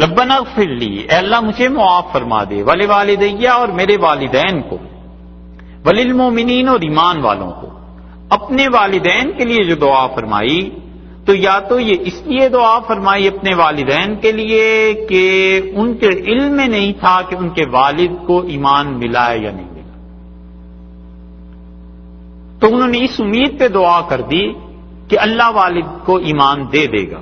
ربنا اغفر لی، اے اللہ مجھے معاف فرما دے، ولوالدیہ اور میرے والدین کو، وللمؤمنین اور ایمان والوں کو۔ اپنے والدین کے لیے جو دعا فرمائی تو یا تو یہ اس لیے دعا فرمائی اپنے والدین کے لیے کہ ان کے علم میں نہیں تھا کہ ان کے والد کو ایمان ملا ہے یا نہیں ملا، تو انہوں نے اس امید پہ دعا کر دی کہ اللہ والد کو ایمان دے دے گا۔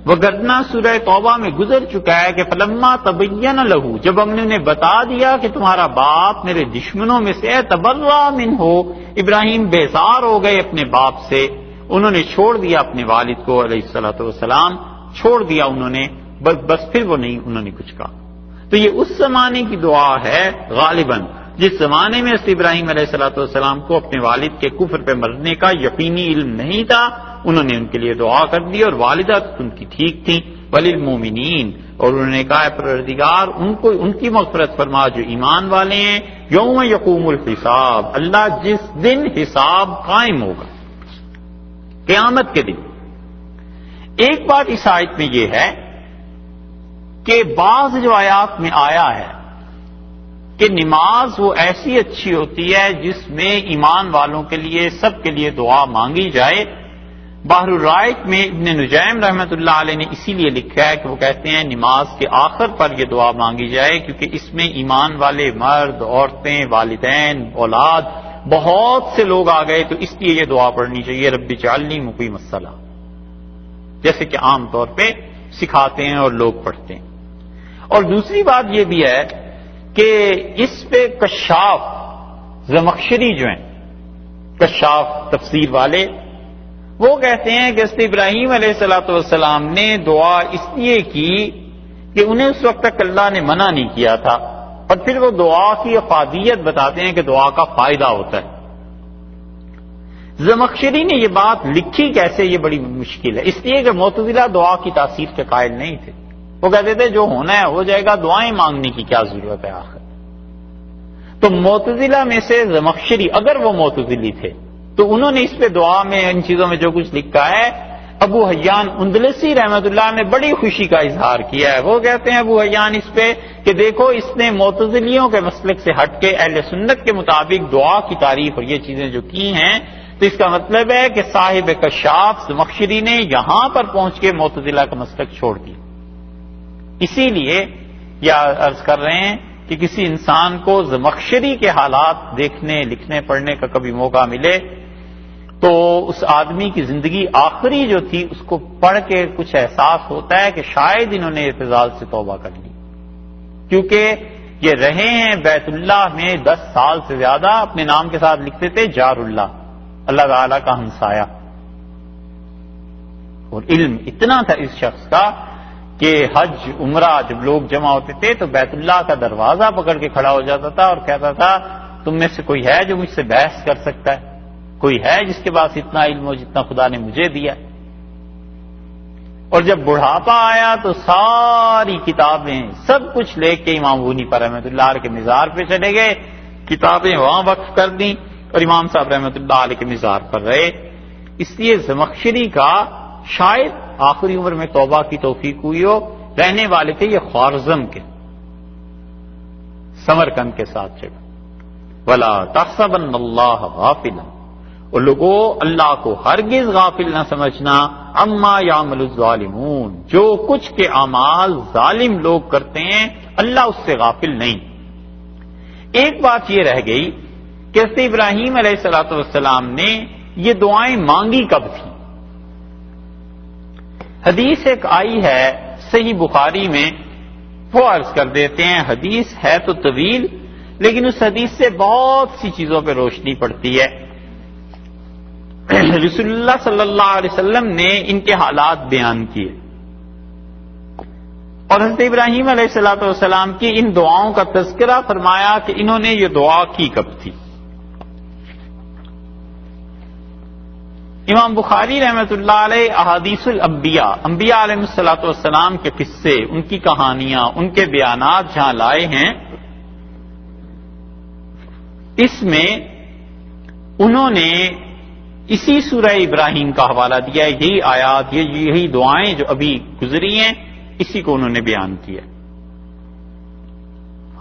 وگرنہ سورہ توبہ میں گزر چکا ہے کہ فلما تبین لہو، جب ہم نے انہیں بتا دیا کہ تمہارا باپ میرے دشمنوں میں سے ہے، تبرأ منہ، ابراہیم بیزار ہو گئے اپنے باپ سے، انہوں نے چھوڑ دیا اپنے والد کو علیہ الصلوۃ والسلام، چھوڑ دیا انہوں نے، بس پھر وہ نہیں انہوں نے کچھ کہا۔ تو یہ اس زمانے کی دعا ہے غالباً جس زمانے میں ابراہیم علیہ الصلوۃ والسلام کو اپنے والد کے کفر پہ مرنے کا یقینی علم نہیں تھا، انہوں نے ان کے لیے دعا کر دی اور والدہ ان کی ٹھیک تھیں، وللمؤمنین، اور انہوں نے کہا ہے پروردگار ان کی مغفرت فرما جو ایمان والے ہیں، یوم یقوم الحساب، اللہ جس دن حساب قائم ہوگا، قیامت کے دن۔ ایک بات اس آیت میں یہ ہے کہ بعض جو آیات میں آیا ہے کہ نماز وہ ایسی اچھی ہوتی ہے جس میں ایمان والوں کے لیے سب کے لیے دعا مانگی جائے۔ بحر الرائق میں ابن نجیم رحمۃ اللہ علیہ نے اسی لیے لکھا ہے کہ وہ کہتے ہیں نماز کے آخر پر یہ دعا مانگی جائے کیونکہ اس میں ایمان والے مرد، عورتیں، والدین، اولاد، بہت سے لوگ آ گئے، تو اس لیے یہ دعا پڑھنی چاہیے، رب اجعلنی مقیم الصلاۃ، جیسے کہ عام طور پہ سکھاتے ہیں اور لوگ پڑھتے ہیں۔ اور دوسری بات یہ بھی ہے کہ اس پہ کشاف زمخشری جو ہیں، کشاف تفسیر والے، وہ کہتے ہیں کہ حضرت ابراہیم علیہ الصلوۃ والسلام نے دعا اس لیے کی کہ انہیں اس وقت تک اللہ نے منع نہیں کیا تھا، اور پھر وہ دعا کی افادیت بتاتے ہیں کہ دعا کا فائدہ ہوتا ہے۔ زمخشری نے یہ بات لکھی کیسے، یہ بڑی مشکل ہے، اس لیے کہ معتزلہ دعا کی تاثیر کے قائل نہیں تھے، وہ کہتے تھے جو ہونا ہے ہو جائے گا، دعائیں مانگنے کی کیا ضرورت ہے آخر۔ تو معتزلہ میں سے زمخشری، اگر وہ معتزلی تھے تو انہوں نے اس پہ دعا میں ان چیزوں میں جو کچھ لکھا ہے، ابو حیان اندلسی رحمۃ اللہ نے بڑی خوشی کا اظہار کیا ہے۔ وہ کہتے ہیں ابو حیان اس پہ کہ دیکھو اس نے معتزلیوں کے مسلک سے ہٹ کے اہل سنت کے مطابق دعا کی تعریف اور یہ چیزیں جو کی ہیں، تو اس کا مطلب ہے کہ صاحب کشاف زمخشری نے یہاں پر پہنچ کے معتزلہ کا مسلک چھوڑ دیا۔ اسی لیے یہ عرض کر رہے ہیں کہ کسی انسان کو زمخشری کے حالات دیکھنے، لکھنے، پڑھنے کا کبھی موقع ملے تو اس آدمی کی زندگی آخری جو تھی اس کو پڑھ کے کچھ احساس ہوتا ہے کہ شاید انہوں نے اعتزال سے توبہ کر لی، کیونکہ یہ رہے ہیں بیت اللہ میں 10 سال سے زیادہ، اپنے نام کے ساتھ لکھتے تھے جار اللہ، اللہ تعالی کا ہمسایہ، اور علم اتنا تھا اس شخص کا کہ حج عمرہ جب لوگ جمع ہوتے تھے تو بیت اللہ کا دروازہ پکڑ کے کھڑا ہو جاتا تھا اور کہتا تھا تم میں سے کوئی ہے جو مجھ سے بحث کر سکتا ہے، کوئی ہے جس کے پاس اتنا علم ہو جتنا خدا نے مجھے دیا۔ اور جب بڑھاپا آیا تو ساری کتابیں سب کچھ لے کے امام ابو حنیفہ رحمۃ اللہ علیہ کے مزار پہ چلے گئے، کتابیں وہاں وقف کر دیں اور امام صاحب رحمۃ اللہ علیہ کے مزار پر رہے۔ اس لیے زمخشری کا شاید آخری عمر میں توبہ کی توفیق ہوئی ہو، رہنے والے تھے یہ خوارزم کے، سمرقند کے ساتھ جگہ۔ وَلَا تَحْسَبَنَّ اللَّهَ غَافِلًا، اور لوگوں اللہ کو ہرگز غافل نہ سمجھنا، عَمَّا يَعْمَلُ الظَّالِمُونَ، جو کچھ کے اعمال ظالم لوگ کرتے ہیں اللہ اس سے غافل نہیں۔ ایک بات یہ رہ گئی کہ حضرت ابراہیم علیہ الصلوۃ والسلام نے یہ دعائیں مانگی کب تھی؟ حدیث ایک آئی ہے صحیح بخاری میں، وہ عرض کر دیتے ہیں، حدیث ہے تو طویل لیکن اس حدیث سے بہت سی چیزوں پہ روشنی پڑتی ہے۔ رسول اللہ صلی اللہ علیہ وسلم نے ان کے حالات بیان کیے اور حضرت ابراہیم علیہ السلام کی ان دعاؤں کا تذکرہ فرمایا کہ انہوں نے یہ دعا کی کب تھی۔ امام بخاری رحمۃ اللہ علیہ احادیث الانبیاء، انبیاء علیہ السلام کے قصے، ان کی کہانیاں، ان کے بیانات جہاں لائے ہیں، اس میں انہوں نے اسی سورہ ابراہیم کا حوالہ دیا، یہی آیات، یہی دعائیں جو ابھی گزری ہیں، اسی کو انہوں نے بیان کیا.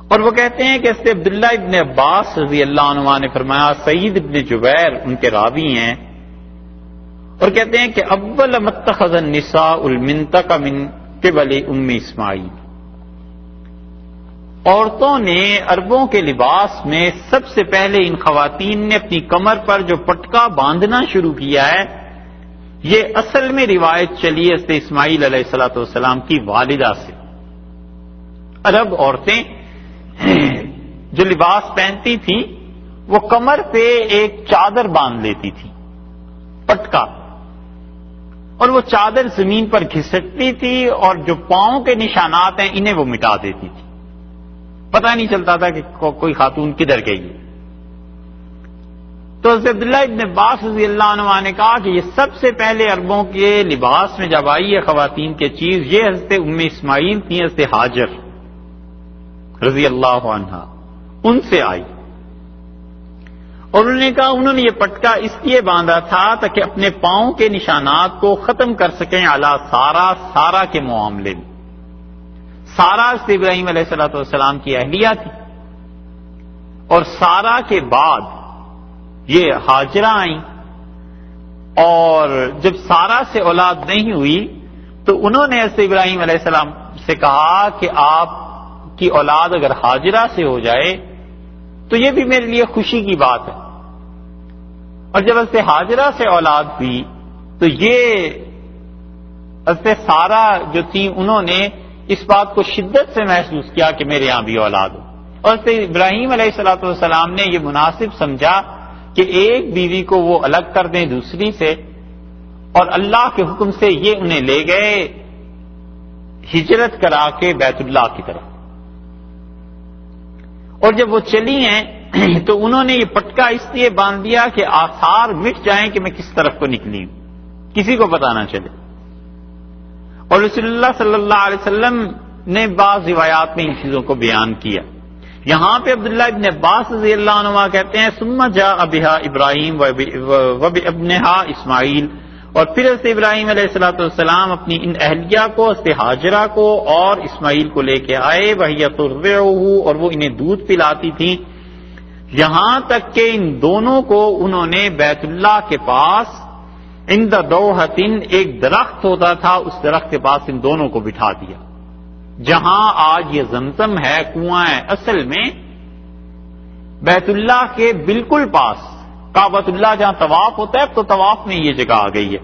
اور وہ کہتے ہیں کہ اس سے عبداللہ ابن عباس رضی اللہ عنہ نے فرمایا، سعید ابن جبیر ان کے راوی ہیں، اور کہتے ہیں کہ اول متخذ النساء المنطق من قبل ام اسماعیل، عورتوں نے عربوں کے لباس میں سب سے پہلے ان خواتین نے اپنی کمر پر جو پٹکا باندھنا شروع کیا ہے، یہ اصل میں روایت چلی ہے اسماعیل علیہ الصلوۃ والسلام کی والدہ سے. عرب عورتیں جو لباس پہنتی تھیں وہ کمر پہ ایک چادر باندھ لیتی تھی، پٹکا، اور وہ چادر زمین پر گھسٹتی تھی اور جو پاؤں کے نشانات ہیں انہیں وہ مٹا دیتی تھی، پتہ نہیں چلتا تھا کہ کوئی خاتون کدھر گئی ہے. تو حضرت عبداللہ ابن عباس رضی اللہ عنہ نے کہا کہ یہ سب سے پہلے عربوں کے لباس میں جب آئی ہے خواتین کی چیز، یہ حضرت ام اسماعیل تھی، حضرت حاجر رضی اللہ عنہ، ان سے آئی. اور انہوں نے کہا انہوں نے یہ پٹکا اس لیے باندھا تھا تاکہ اپنے پاؤں کے نشانات کو ختم کر سکیں اعلی سارا کے معاملے میں. سارا سے ابراہیم علیہ الصلوۃ والسلام کی اہلیہ تھی، اور سارا کے بعد یہ ہاجرہ آئیں، اور جب سارا سے اولاد نہیں ہوئی تو انہوں نے حضرت ابراہیم علیہ السلام سے کہا کہ آپ کی اولاد اگر ہاجرہ سے ہو جائے تو یہ بھی میرے لیے خوشی کی بات ہے. اور جب حضرت ہاجرہ سے اولاد ہوئی تو یہ حضرت سارا جو تھی انہوں نے اس بات کو شدت سے محسوس کیا کہ میرے یہاں بھی اولاد ہو. اور حضرت ابراہیم علیہ الصلوۃ والسلام نے یہ مناسب سمجھا کہ ایک بیوی کو وہ الگ کر دیں دوسری سے، اور اللہ کے حکم سے یہ انہیں لے گئے ہجرت کرا کے بیت اللہ کی طرف. اور جب وہ چلی ہیں تو انہوں نے یہ پٹکا اس لیے باندھ دیا کہ آثار مٹ جائیں کہ میں کس طرف کو نکلی ہوں، کسی کو پتہ نہ چلے. اور رسول اللہ صلی اللہ علیہ وسلم نے بعض روایات میں ان چیزوں کو بیان کیا. یہاں پہ عبداللہ ابن عباس رضی اللہ عنہ کہتے ہیں ثم جاء بها ابراہیم وابنها اسماعیل، اور پھر حضرت ابراہیم علیہ الصلوۃ والسلام اپنی ان اہلیہ کو حضرت حاجرہ کو اور اسماعیل کو لے کے آئے، وہی ترضعہ، اور وہ انہیں دودھ پلاتی تھیں، یہاں تک کہ ان دونوں کو انہوں نے بیت اللہ کے پاس عند دوحۃ، ایک درخت ہوتا تھا، اس درخت کے پاس ان دونوں کو بٹھا دیا، جہاں آج یہ زمزم ہے، کنواں ہے، اصل میں بیت اللہ کے بالکل پاس کعبۃ اللہ جہاں طواف ہوتا ہے، اب تو طواف میں یہ جگہ آ گئی ہے.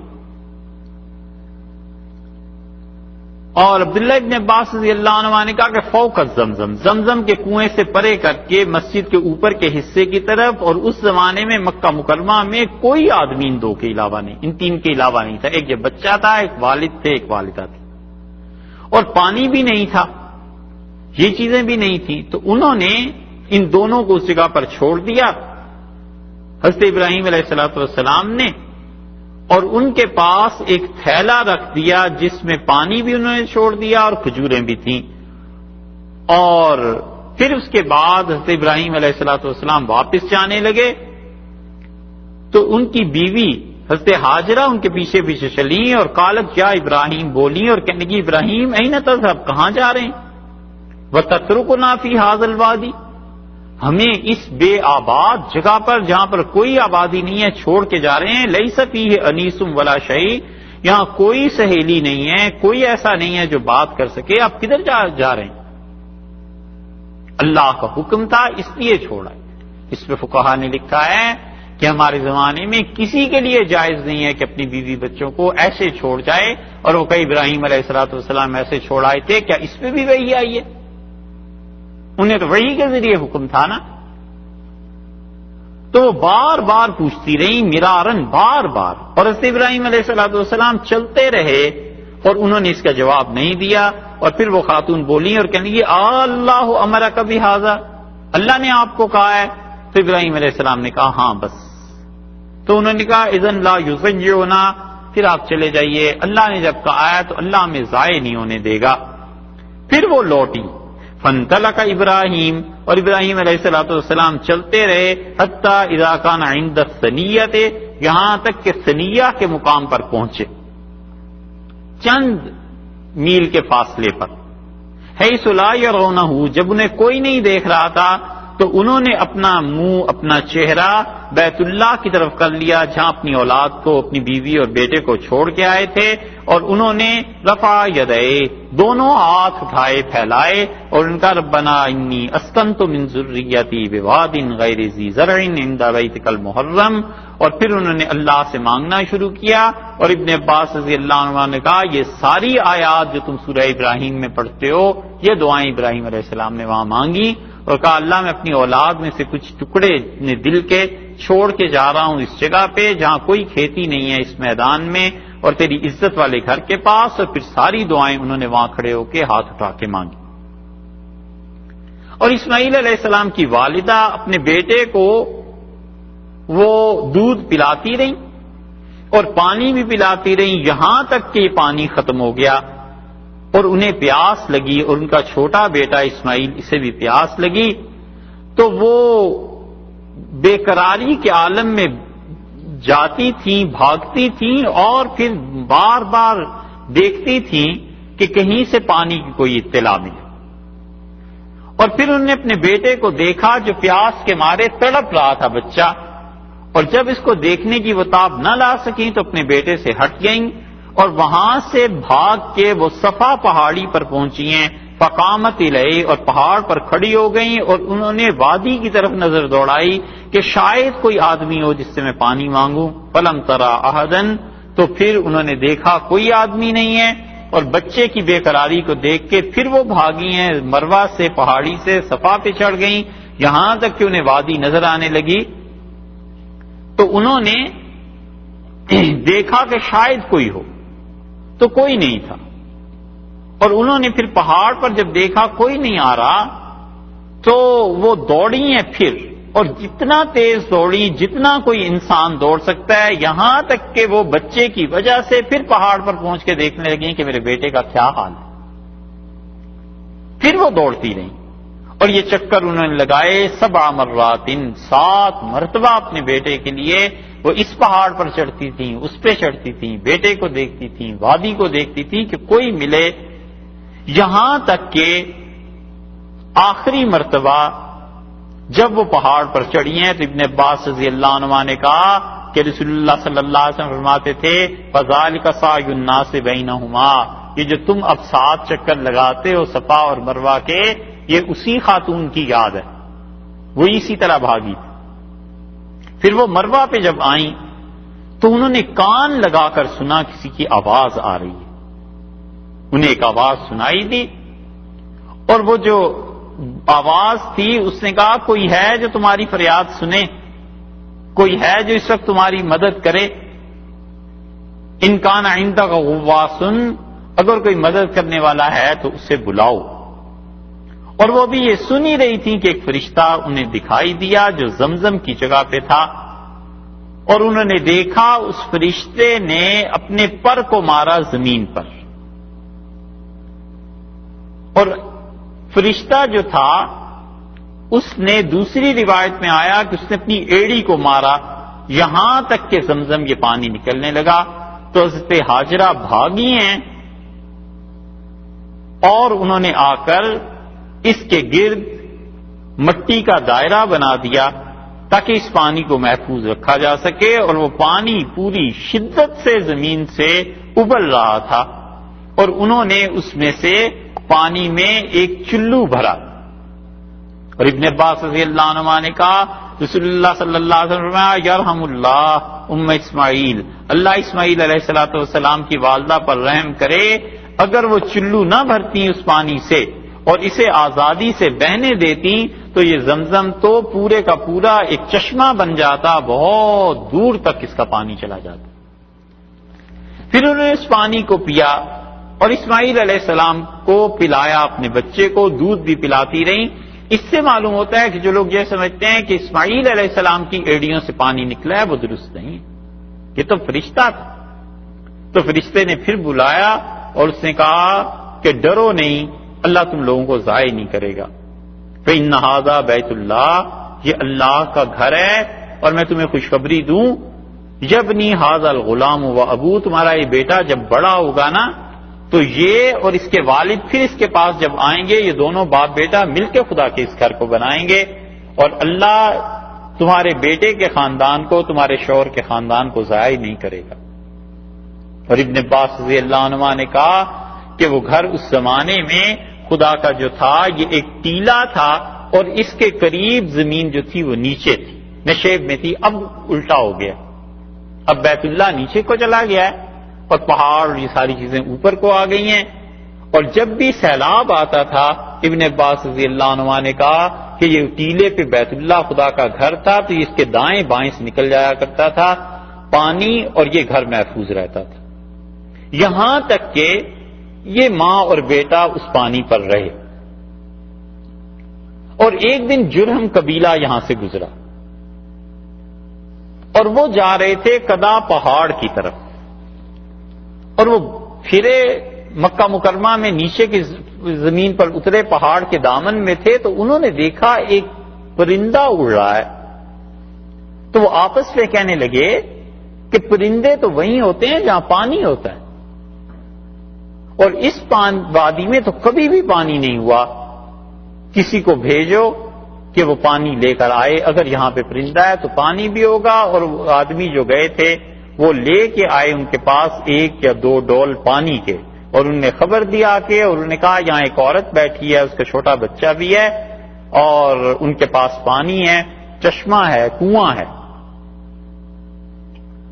اور عبداللہ ابن عباس رضی اللہ عنہ نے کہا کہ فوق زمزم، زمزم کے کنویں سے پرے کر کے مسجد کے اوپر کے حصے کی طرف. اور اس زمانے میں مکہ مکرمہ میں کوئی آدمی ان دو کے علاوہ نہیں، ان تین کے علاوہ نہیں تھا. ایک یہ بچہ تھا، ایک والد تھے، ایک والدہ تھی، اور پانی بھی نہیں تھا، یہ چیزیں بھی نہیں تھیں. تو انہوں نے ان دونوں کو اس جگہ پر چھوڑ دیا حضرت ابراہیم علیہ الصلوۃ والسلام نے، اور ان کے پاس ایک تھیلا رکھ دیا جس میں پانی بھی انہوں نے چھوڑ دیا اور کھجوریں بھی تھیں. اور پھر اس کے بعد حضرت ابراہیم علیہ الصلوۃ والسلام واپس جانے لگے تو ان کی بیوی حضرت حاجرہ ان کے پیچھے پیچھے چلیں اور قالت یا ابراہیم، بولی اور کہنے لگی ابراہیم این تذهب، کہاں جا رہے ہیں؟ وتترکنا فی ھذا الوادی، ہمیں اس بے آباد جگہ پر جہاں پر کوئی آبادی نہیں ہے چھوڑ کے جا رہے ہیں. لیس فیہ انیس ولا شیء، یہاں کوئی سہیلی نہیں ہے، کوئی ایسا نہیں ہے جو بات کر سکے، آپ کدھر جا رہے ہیں؟ اللہ کا حکم تھا اس لیے چھوڑا. اس پہ فقہا نے لکھا ہے کہ ہمارے زمانے میں کسی کے لیے جائز نہیں ہے کہ اپنی بیوی بچوں کو ایسے چھوڑ جائے. اور وہ کئی ابراہیم علیہ الصلوۃ والسلام ایسے چھوڑ آئے تھے، کیا اس پہ بھی وہی آئی ہے؟ انہیں تو وحی کے ذریعے حکم تھا نا. تو بار بار پوچھتی رہی، مرارن، بار بار. اور حضرت ابراہیم علیہ الصلوۃ والسلام چلتے رہے اور انہوں نے اس کا جواب نہیں دیا. اور پھر وہ خاتون بولی اور کہنے لگی اللہ امرک بھذا، اللہ نے آپ کو کہا ہے؟ تو ابراہیم علیہ السلام نے کہا ہاں بس. تو انہوں نے کہا اذن لا یضیعنا، پھر آپ چلے جائیے، اللہ نے جب کہا ہے تو اللہ ہمیں ضائع نہیں ہونے دے گا. پھر وہ لوٹی. فانطلق ابراہیم، اور ابراہیم علیہ الصلوۃ والسلام چلتے رہے حتی اذا کان عند الثنیۃ، یہاں تک کہ ثنیہ کے مقام پر پہنچے. چند میل کے فاصلے پر. حیث لا یرونہ، جب انہیں کوئی نہیں دیکھ رہا تھا تو انہوں نے اپنا منہ، اپنا چہرہ بیت اللہ کی طرف کر لیا جہاں اپنی اولاد کو، اپنی بیوی اور بیٹے کو چھوڑ کے آئے تھے، اور انہوں نے رفع یدیہ، دونوں ہاتھ اٹھائے پھیلائے، اور ان کا ربنا انی اسکنت من ذریتی بواد غیر ذی زرع عند بیتک المحرم، اور پھر انہوں نے اللہ سے مانگنا شروع کیا. اور ابن عباس رضی اللہ عنہ نے کہا یہ ساری آیات جو تم سورہ ابراہیم میں پڑھتے ہو یہ دعائیں ابراہیم علیہ السلام نے وہاں مانگی، اور کہا اللہ میں اپنی اولاد میں سے کچھ ٹکڑے دل کے چھوڑ کے جا رہا ہوں اس جگہ پہ جہاں کوئی کھیتی نہیں ہے، اس میدان میں اور تیری عزت والے گھر کے پاس. اور پھر ساری دعائیں انہوں نے وہاں کھڑے ہو کے ہاتھ اٹھا کے مانگی. اور اسماعیل علیہ السلام کی والدہ اپنے بیٹے کو وہ دودھ پلاتی رہی اور پانی بھی پلاتی رہی یہاں تک کہ یہ پانی ختم ہو گیا، اور انہیں پیاس لگی، اور ان کا چھوٹا بیٹا اسماعیل اسے بھی پیاس لگی. تو وہ بے قراری کے عالم میں جاتی تھیں، بھاگتی تھیں، اور پھر بار بار دیکھتی تھیں کہ کہیں سے پانی کی کوئی اطلاع ملے. اور پھر انہوں نے اپنے بیٹے کو دیکھا جو پیاس کے مارے تڑپ رہا تھا بچہ، اور جب اس کو دیکھنے کی وہ تاب نہ لا سکیں تو اپنے بیٹے سے ہٹ گئیں، اور وہاں سے بھاگ کے وہ صفا پہاڑی پر پہنچی ہیں. فقامت الیہ، اور پہاڑ پر کھڑی ہو گئیں، اور انہوں نے وادی کی طرف نظر دوڑائی کہ شاید کوئی آدمی ہو جس سے میں پانی مانگوں. فلم ترى احدا، تو پھر انہوں نے دیکھا کوئی آدمی نہیں ہے، اور بچے کی بے قراری کو دیکھ کے پھر وہ بھاگی ہیں مروہ سے، پہاڑی سے صفا پہ چڑھ گئیں، یہاں تک کہ انہیں وادی نظر آنے لگی. تو انہوں نے دیکھا کہ شاید کوئی ہو، تو کوئی نہیں تھا. اور انہوں نے پھر پہاڑ پر جب دیکھا کوئی نہیں آ رہا تو وہ دوڑی ہیں پھر، اور جتنا تیز دوڑی جتنا کوئی انسان دوڑ سکتا ہے، یہاں تک کہ وہ بچے کی وجہ سے پھر پہاڑ پر پہنچ کے دیکھنے لگیں کہ میرے بیٹے کا کیا حال ہے. پھر وہ دوڑتی رہیں، اور یہ چکر انہوں نے لگائے 7 مرات، 7 مرتبہ اپنے بیٹے کے لیے. وہ اس پہاڑ پر چڑھتی تھیں، اس پہ چڑھتی تھیں، بیٹے کو دیکھتی تھیں، وادی کو دیکھتی تھیں کہ کوئی ملے، یہاں تک کہ آخری مرتبہ جب وہ پہاڑ پر چڑھی ہیں تو ابن عباس رضی اللہ عنہ نے کہا کہ رسول اللہ صلی اللہ علیہ وسلم فرماتے تھے فذلک سعی الناس بینہما، یہ جو تم اب 7 چکر لگاتے ہو صفا اور مروہ کے، یہ اسی خاتون کی یاد ہے، وہ اسی طرح بھاگی تھی. پھر وہ مروہ پہ جب آئیں تو انہوں نے کان لگا کر سنا کسی کی آواز آ رہی ہے. انہیں ایک آواز سنائی دی، اور وہ جو آواز تھی اس نے کہا کوئی ہے جو تمہاری فریاد سنے، کوئی ہے جو اس وقت تمہاری مدد کرے. ان کان عندک غواص، اگر کوئی مدد کرنے والا ہے تو اسے بلاؤ. اور وہ بھی یہ سن ہی رہی تھی کہ ایک فرشتہ انہیں دکھائی دیا جو زمزم کی جگہ پہ تھا، اور انہوں نے دیکھا اس فرشتے نے اپنے پر کو مارا زمین پر. اور فرشتہ جو تھا اس نے دوسری روایت میں آیا کہ اس نے اپنی ایڑی کو مارا یہاں تک کہ زمزم یہ پانی نکلنے لگا. تو حضرت ہاجرہ بھاگی ہیں اور انہوں نے آ کر اس کے گرد مٹی کا دائرہ بنا دیا تاکہ اس پانی کو محفوظ رکھا جا سکے. اور وہ پانی پوری شدت سے زمین سے ابل رہا تھا، اور انہوں نے اس میں سے پانی میں ایک چلو بھرا. اور ابن عباس رضی اللہ عنہ نے کہا رسول اللہ صلی اللہ علیہ وسلم یرحم اللہ اسماعیل، اللہ اسماعیل علیہ السلام کی والدہ پر رحم کرے، اگر وہ چلو نہ بھرتی اس پانی سے اور اسے آزادی سے بہنے دیتی تو یہ زمزم تو پورے کا پورا ایک چشمہ بن جاتا، بہت دور تک اس کا پانی چلا جاتا. پھر انہوں نے اس پانی کو پیا اور اسماعیل علیہ السلام کو پلایا، اپنے بچے کو دودھ بھی پلاتی رہیں. اس سے معلوم ہوتا ہے کہ جو لوگ یہ سمجھتے ہیں کہ اسماعیل علیہ السلام کی ایڑیوں سے پانی نکلا ہے وہ درست نہیں، یہ تو فرشتہ تھا. تو فرشتے نے پھر بلایا اور اس نے کہا کہ ڈرو نہیں، اللہ تم لوگوں کو ضائع نہیں کرے گا. فإن ھذا بیت اللہ، یہ اللہ کا گھر ہے، اور میں تمہیں خوشخبری دوں یبنی ھذا الغلام و ابو، تمہارا یہ بیٹا جب بڑا ہوگا نا تو یہ اور اس کے والد پھر اس کے پاس جب آئیں گے، یہ دونوں باپ بیٹا مل کے خدا کے اس گھر کو بنائیں گے، اور اللہ تمہارے بیٹے کے خاندان کو، تمہارے شوہر کے خاندان کو ضائع نہیں کرے گا۔ اور ابن عباس رضی اللہ عنہ نے کہا کہ وہ گھر اس زمانے میں خدا کا جو تھا یہ ایک ٹیلا تھا، اور اس کے قریب زمین جو تھی وہ نیچے تھی، نشیب میں تھی، اب الٹا ہو گیا، اب بیت اللہ نیچے کو چلا گیا ہے اور پہاڑ اور یہ ساری چیزیں اوپر کو آ گئی ہیں۔ اور جب بھی سیلاب آتا تھا، ابن عباس رضی اللہ عنہ نے کہا کہ یہ ٹیلے پہ بیت اللہ خدا کا گھر تھا، تو اس کے دائیں بائیں سے نکل جایا کرتا تھا پانی، اور یہ گھر محفوظ رہتا تھا، یہاں تک کہ یہ ماں اور بیٹا اس پانی پر رہے۔ اور ایک دن جرہم قبیلہ یہاں سے گزرا، اور وہ جا رہے تھے کدا پہاڑ کی طرف، اور وہ پھرے مکہ مکرمہ میں نیچے کی زمین پر اترے، پہاڑ کے دامن میں تھے، تو انہوں نے دیکھا ایک پرندہ اڑ رہا ہے، تو وہ آپس میں کہنے لگے کہ پرندے تو وہیں ہوتے ہیں جہاں پانی ہوتا ہے، اور اس وادی میں تو کبھی بھی پانی نہیں ہوا، کسی کو بھیجو کہ وہ پانی لے کر آئے، اگر یہاں پہ پرندہ ہے تو پانی بھی ہوگا۔ اور وہ آدمی جو گئے تھے وہ لے کے آئے ان کے پاس 1 یا 2 ڈول پانی کے، اور انہوں نے خبر دیا کہ، اور انہوں نے کہا یہاں ایک عورت بیٹھی ہے، اس کا چھوٹا بچہ بھی ہے، اور ان کے پاس پانی ہے، چشمہ ہے، کنواں ہے۔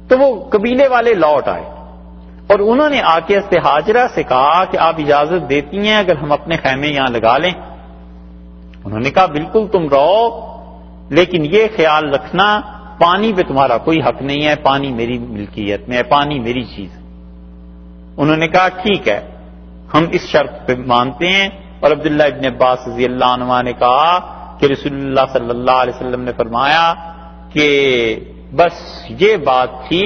تو وہ قبیلے والے لوٹ آئے، اور انہوں نے آ کے حضرت ہاجرہ سے کہا کہ آپ اجازت دیتی ہیں اگر ہم اپنے خیمے یہاں لگا لیں؟ انہوں نے کہا بالکل تم رہو، لیکن یہ خیال رکھنا پانی پہ تمہارا کوئی حق نہیں ہے، پانی میری ملکیت میں ہے، پانی میری چیز ہے۔ انہوں نے کہا ٹھیک ہے، ہم اس شرط پہ مانتے ہیں۔ اور عبداللہ ابن عباس رضی اللہ عنہ نے کہا کہ رسول اللہ صلی اللہ علیہ وسلم نے فرمایا کہ بس یہ بات تھی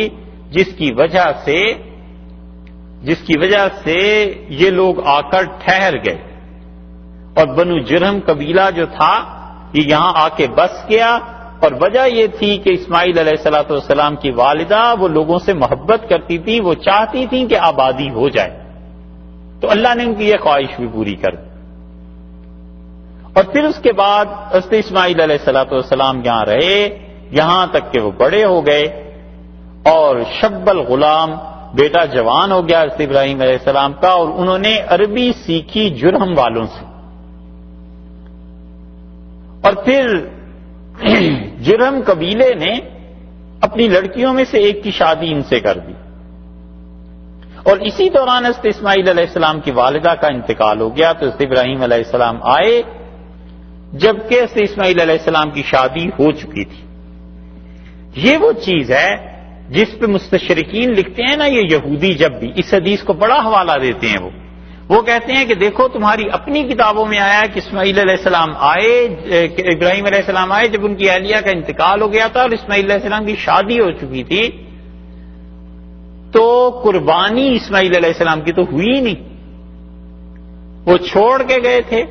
جس کی وجہ سے یہ لوگ آ کر ٹھہر گئے، اور بنو جرہم قبیلہ جو تھا یہ یہاں آ کے بس گیا، اور وجہ یہ تھی کہ اسماعیل علیہ السلام کی والدہ وہ لوگوں سے محبت کرتی تھی، وہ چاہتی تھیں کہ آبادی ہو جائے، تو اللہ نے ان کی یہ خواہش بھی پوری کر دی۔ اور پھر اس کے بعد حضرت اسماعیل علیہ السلام یہاں رہے، یہاں تک کہ وہ بڑے ہو گئے، اور شب الغلام بیٹا جوان ہو گیا حضرت ابراہیم علیہ السلام کا، اور انہوں نے عربی سیکھی جرہم والوں سے، اور پھر جرہم قبیلے نے اپنی لڑکیوں میں سے ایک کی شادی ان سے کر دی، اور اسی دوران حضرت اسماعیل علیہ السلام کی والدہ کا انتقال ہو گیا، تو حضرت ابراہیم علیہ السلام آئے، جبکہ حضرت اسماعیل علیہ السلام کی شادی ہو چکی تھی۔ یہ وہ چیز ہے جس پہ مستشرقین لکھتے ہیں نا، یہ یہودی جب بھی اس حدیث کو بڑا حوالہ دیتے ہیں، وہ کہتے ہیں کہ دیکھو تمہاری اپنی کتابوں میں آیا کہ اسماعیل علیہ السلام آئے، ابراہیم علیہ السلام آئے جب ان کی اہلیہ کا انتقال ہو گیا تھا اور اسماعیل علیہ السلام کی شادی ہو چکی تھی، تو قربانی اسماعیل علیہ السلام کی تو ہوئی نہیں، وہ چھوڑ کے گئے تھے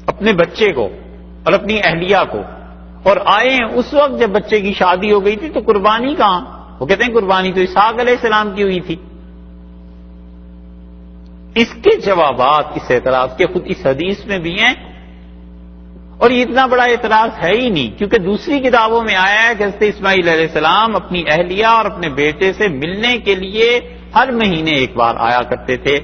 اپنے بچے کو اور اپنی اہلیہ کو، اور آئے ہیں اس وقت جب بچے کی شادی ہو گئی تھی، تو قربانی کہاں؟ وہ کہتے ہیں قربانی تو اسحاق علیہ السلام کی ہوئی تھی۔ اس کے جوابات اس اعتراض کے خود اس حدیث میں بھی ہیں، اور یہ اتنا بڑا اعتراض ہے ہی نہیں، کیونکہ دوسری کتابوں میں آیا ہے کہ حضرت اسماعیل علیہ السلام اپنی اہلیہ اور اپنے بیٹے سے ملنے کے لیے ہر مہینے ایک بار آیا کرتے تھے۔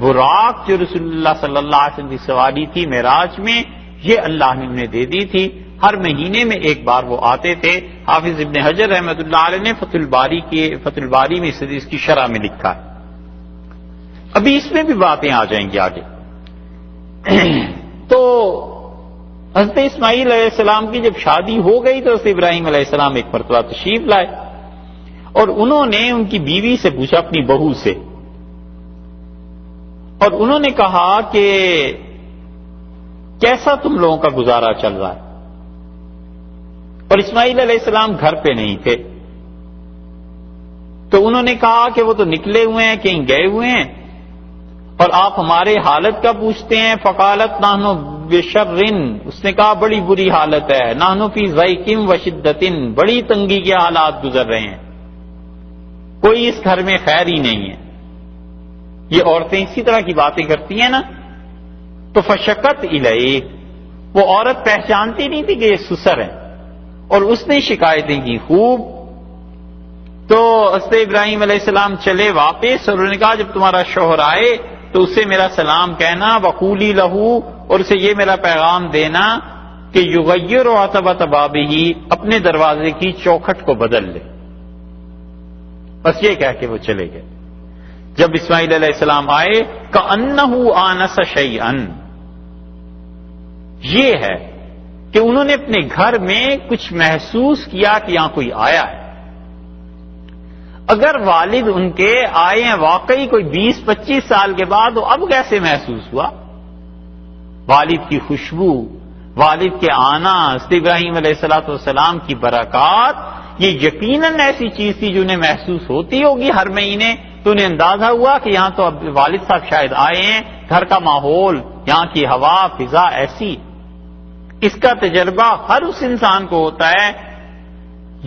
براق جو رسول اللہ صلی اللہ علیہ وسلم کی سواری تھی معراج میں، یہ اللہ نے انہیں دے دی تھی، ہر مہینے میں ایک بار وہ آتے تھے۔ حافظ ابن حجر رحمۃ اللہ علیہ نے فتح الباری میں اس حدیث کی شرح میں لکھا ہے۔ ابھی اس میں بھی باتیں آ جائیں گی آگے۔ تو حضرت اسماعیل علیہ السلام کی جب شادی ہو گئی تو حضرت ابراہیم علیہ السلام ایک مرتبہ تشریف لائے، اور انہوں نے ان کی بیوی سے پوچھا، اپنی بہو سے، اور انہوں نے کہا کہ کیسا تم لوگوں کا گزارا چل رہا ہے؟ اور اسماعیل علیہ السلام گھر پہ نہیں تھے، تو انہوں نے کہا کہ وہ تو نکلے ہوئے ہیں، کہیں گئے ہوئے ہیں، اور آپ ہمارے حالت کا پوچھتے ہیں۔ فقالت نحنو بشرن، اس نے کہا بڑی بری حالت ہے، نحنو فی ضیقٍ وشدۃ، بڑی تنگی کے حالات گزر رہے ہیں، کوئی اس گھر میں خیر ہی نہیں ہے۔ یہ عورتیں اسی طرح کی باتیں کرتی ہیں نا. تو فشقت الیہ، وہ عورت پہچانتی نہیں تھی کہ یہ سسر ہیں، اور اس نے شکایتیں کی خوب. تو حضرت ابراہیم علیہ السلام چلے واپس، اور انہوں نے کہا جب تمہارا شوہر آئے تو اسے میرا سلام کہنا، وقولی لہو، اور اسے یہ میرا پیغام دینا کہ یغیر عتبۃ بابہ، اپنے دروازے کی چوکھٹ کو بدل لے. بس یہ کہہ کے وہ چلے گئے. جب اسماعیل علیہ السلام آئے کأنہ آنس شیئا، یہ ہے کہ انہوں نے اپنے گھر میں کچھ محسوس کیا کہ یہاں کوئی آیا ہے. اگر والد ان کے آئے ہیں واقعی کوئی 20-25 سال کے بعد، تو اب کیسے محسوس ہوا؟ والد کی خوشبو، والد کے آنا، حضرت ابراہیم علیہ السلام کی برکات، یہ یقیناً ایسی چیز تھی جو انہیں محسوس ہوتی ہوگی ہر مہینے. تو انہیں اندازہ ہوا کہ یہاں تو اب والد صاحب شاید آئے ہیں، گھر کا ماحول، یہاں کی ہوا فضا ایسی. اس کا تجربہ ہر اس انسان کو ہوتا ہے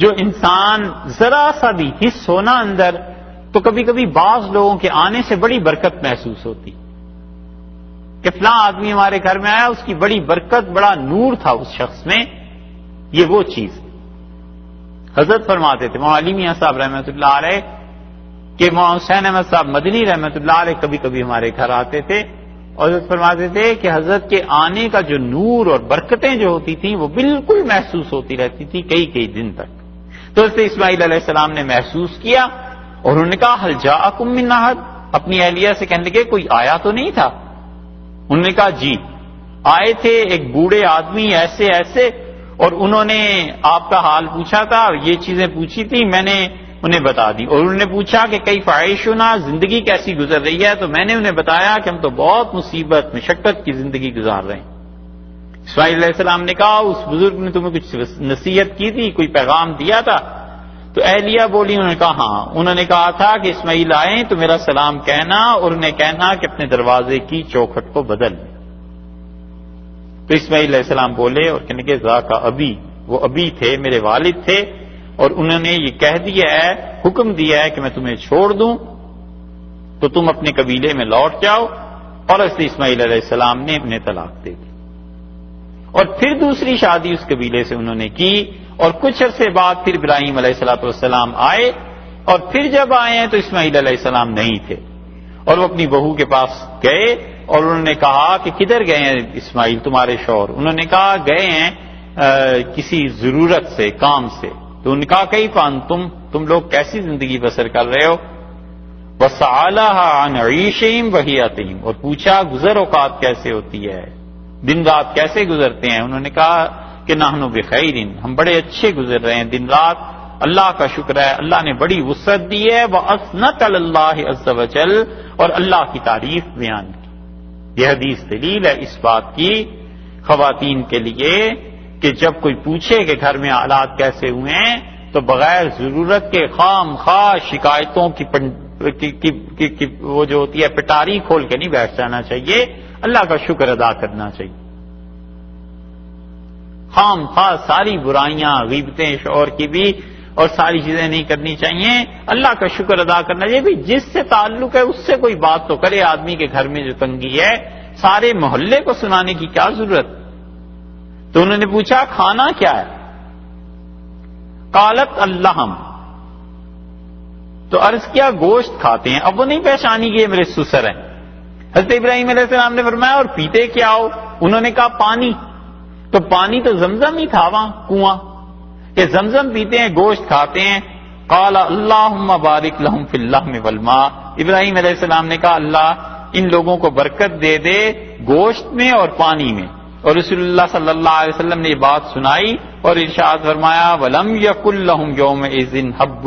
جو انسان ذرا سا بھی حس ہونا اندر، تو کبھی کبھی بعض لوگوں کے آنے سے بڑی برکت محسوس ہوتی کہ فلاں آدمی ہمارے گھر میں آیا، اس کی بڑی برکت، بڑا نور تھا اس شخص میں. یہ وہ چیز حضرت فرماتے تھے مولانا علی میاں صاحب رحمۃ اللہ علیہ کہ مولانا حسین احمد صاحب مدنی رحمۃ اللہ علیہ کبھی کبھی ہمارے گھر آتے تھے، اور حضرت فرماتے تھے کہ حضرت کے آنے کا جو نور اور برکتیں جو ہوتی تھیں وہ بالکل محسوس ہوتی رہتی تھی کئی دن تک. تو حضرت اسماعیل علیہ السلام نے محسوس کیا، اور انہوں نے کہا حل جاءکم من احد، اپنی اہلیہ سے کہنے لگے کوئی آیا تو نہیں تھا؟ انہوں نے کہا جی آئے تھے، ایک بوڑھے آدمی ایسے ایسے، اور انہوں نے آپ کا حال پوچھا تھا، یہ چیزیں پوچھی تھی، میں نے انہیں بتا دی. اور انہوں نے پوچھا کہ کیف عیشنا، زندگی کیسی گزر رہی ہے؟ تو میں نے انہیں بتایا کہ ہم تو بہت مصیبت مشقت کی زندگی گزار رہے ہیں. اسماعیل علیہ السلام نے کہا اس بزرگ نے تمہیں کچھ نصیحت کی تھی، کوئی پیغام دیا تھا؟ تو اہلیہ بولی، انہوں نے کہا ہاں. انہوں نے کہا تھا کہ اسماعیل آئیں تو میرا سلام کہنا، اور انہیں کہنا کہ اپنے دروازے کی چوکھٹ کو بدل لیں. تو اسماعیل علیہ السلام بولے اور کہنے کہ ذاک ابی، وہ ابی تھے، میرے والد تھے، اور انہوں نے یہ کہہ دیا ہے، حکم دیا ہے کہ میں تمہیں چھوڑ دوں تو تم اپنے قبیلے میں لوٹ جاؤ. اور حضرت اسماعیل علیہ السلام نے انہیں طلاق دے دی، اور پھر دوسری شادی اس قبیلے سے انہوں نے کی. اور کچھ عرصے بعد پھر ابراہیم علیہ السلام آئے، اور پھر جب آئے ہیں تو اسماعیل علیہ السلام نہیں تھے، اور وہ اپنی بہو کے پاس گئے، اور انہوں نے کہا کہ کدھر گئے ہیں اسماعیل تمہارے شوہر؟ انہوں نے کہا گئے ہیں کسی ضرورت سے، کام سے. تو انہوں نے کہا کیف انتم، تم لوگ کیسی زندگی بسر کر رہے ہو؟ وسألها عن عیشہم وحیاتہم، اور پوچھا گزر اوقات کیسے ہوتی ہے، دن رات کیسے گزرتے ہیں؟ انہوں نے کہا کہ نحن بخیر، ہم بڑے اچھے گزر رہے ہیں دن رات، اللہ کا شکر ہے، اللہ نے بڑی وسعت دی ہے. وَأَثْنَتْ عَلَى اللَّهِ عَزَّ وَجَلَّ، اور اللہ کی تعریف بیان کی. یہ حدیث دلیل ہے اس بات کی خواتین کے لیے کہ جب کوئی پوچھے کہ گھر میں حالات کیسے ہوئے ہیں تو بغیر ضرورت کے خام خواہ شکایتوں کی وہ جو ہوتی ہے پٹاری کھول کے نہیں بیٹھ جانا چاہیے، اللہ کا شکر ادا کرنا چاہیے. خام خواہ ساری برائیاں، غیبتیں شوہر کی بھی اور ساری چیزیں نہیں کرنی چاہیے، اللہ کا شکر ادا کرنا چاہیے. بھی جس سے تعلق ہے اس سے کوئی بات تو کرے. آدمی کے گھر میں جو تنگی ہے سارے محلے کو سنانے کی کیا ضرورت؟ تو انہوں نے پوچھا کھانا کیا ہے؟ قالت اللحم، تو عرض کیا گوشت کھاتے ہیں. اب وہ نہیں پہچانی کہ یہ میرے سسر ہیں. حضرت ابراہیم علیہ السلام نے فرمایا اور پیتے کیا ہو؟ انہوں نے کہا پانی. تو پانی تو زمزم ہی تھا وہاں کنواں، کہ زمزم پیتے ہیں، گوشت کھاتے ہیں. قال اللہم بارک لہم فی اللحم والماء، ابراہیم علیہ السلام نے کہا اللہ ان لوگوں کو برکت دے دے گوشت میں اور پانی میں. اور رسول اللہ صلی اللہ علیہ وسلم نے یہ بات سنائی اور ارشاد فرمایا وَلَمْ يَكُنْ لَهُمْ يَوْمَئِذٍ حَبٌّ،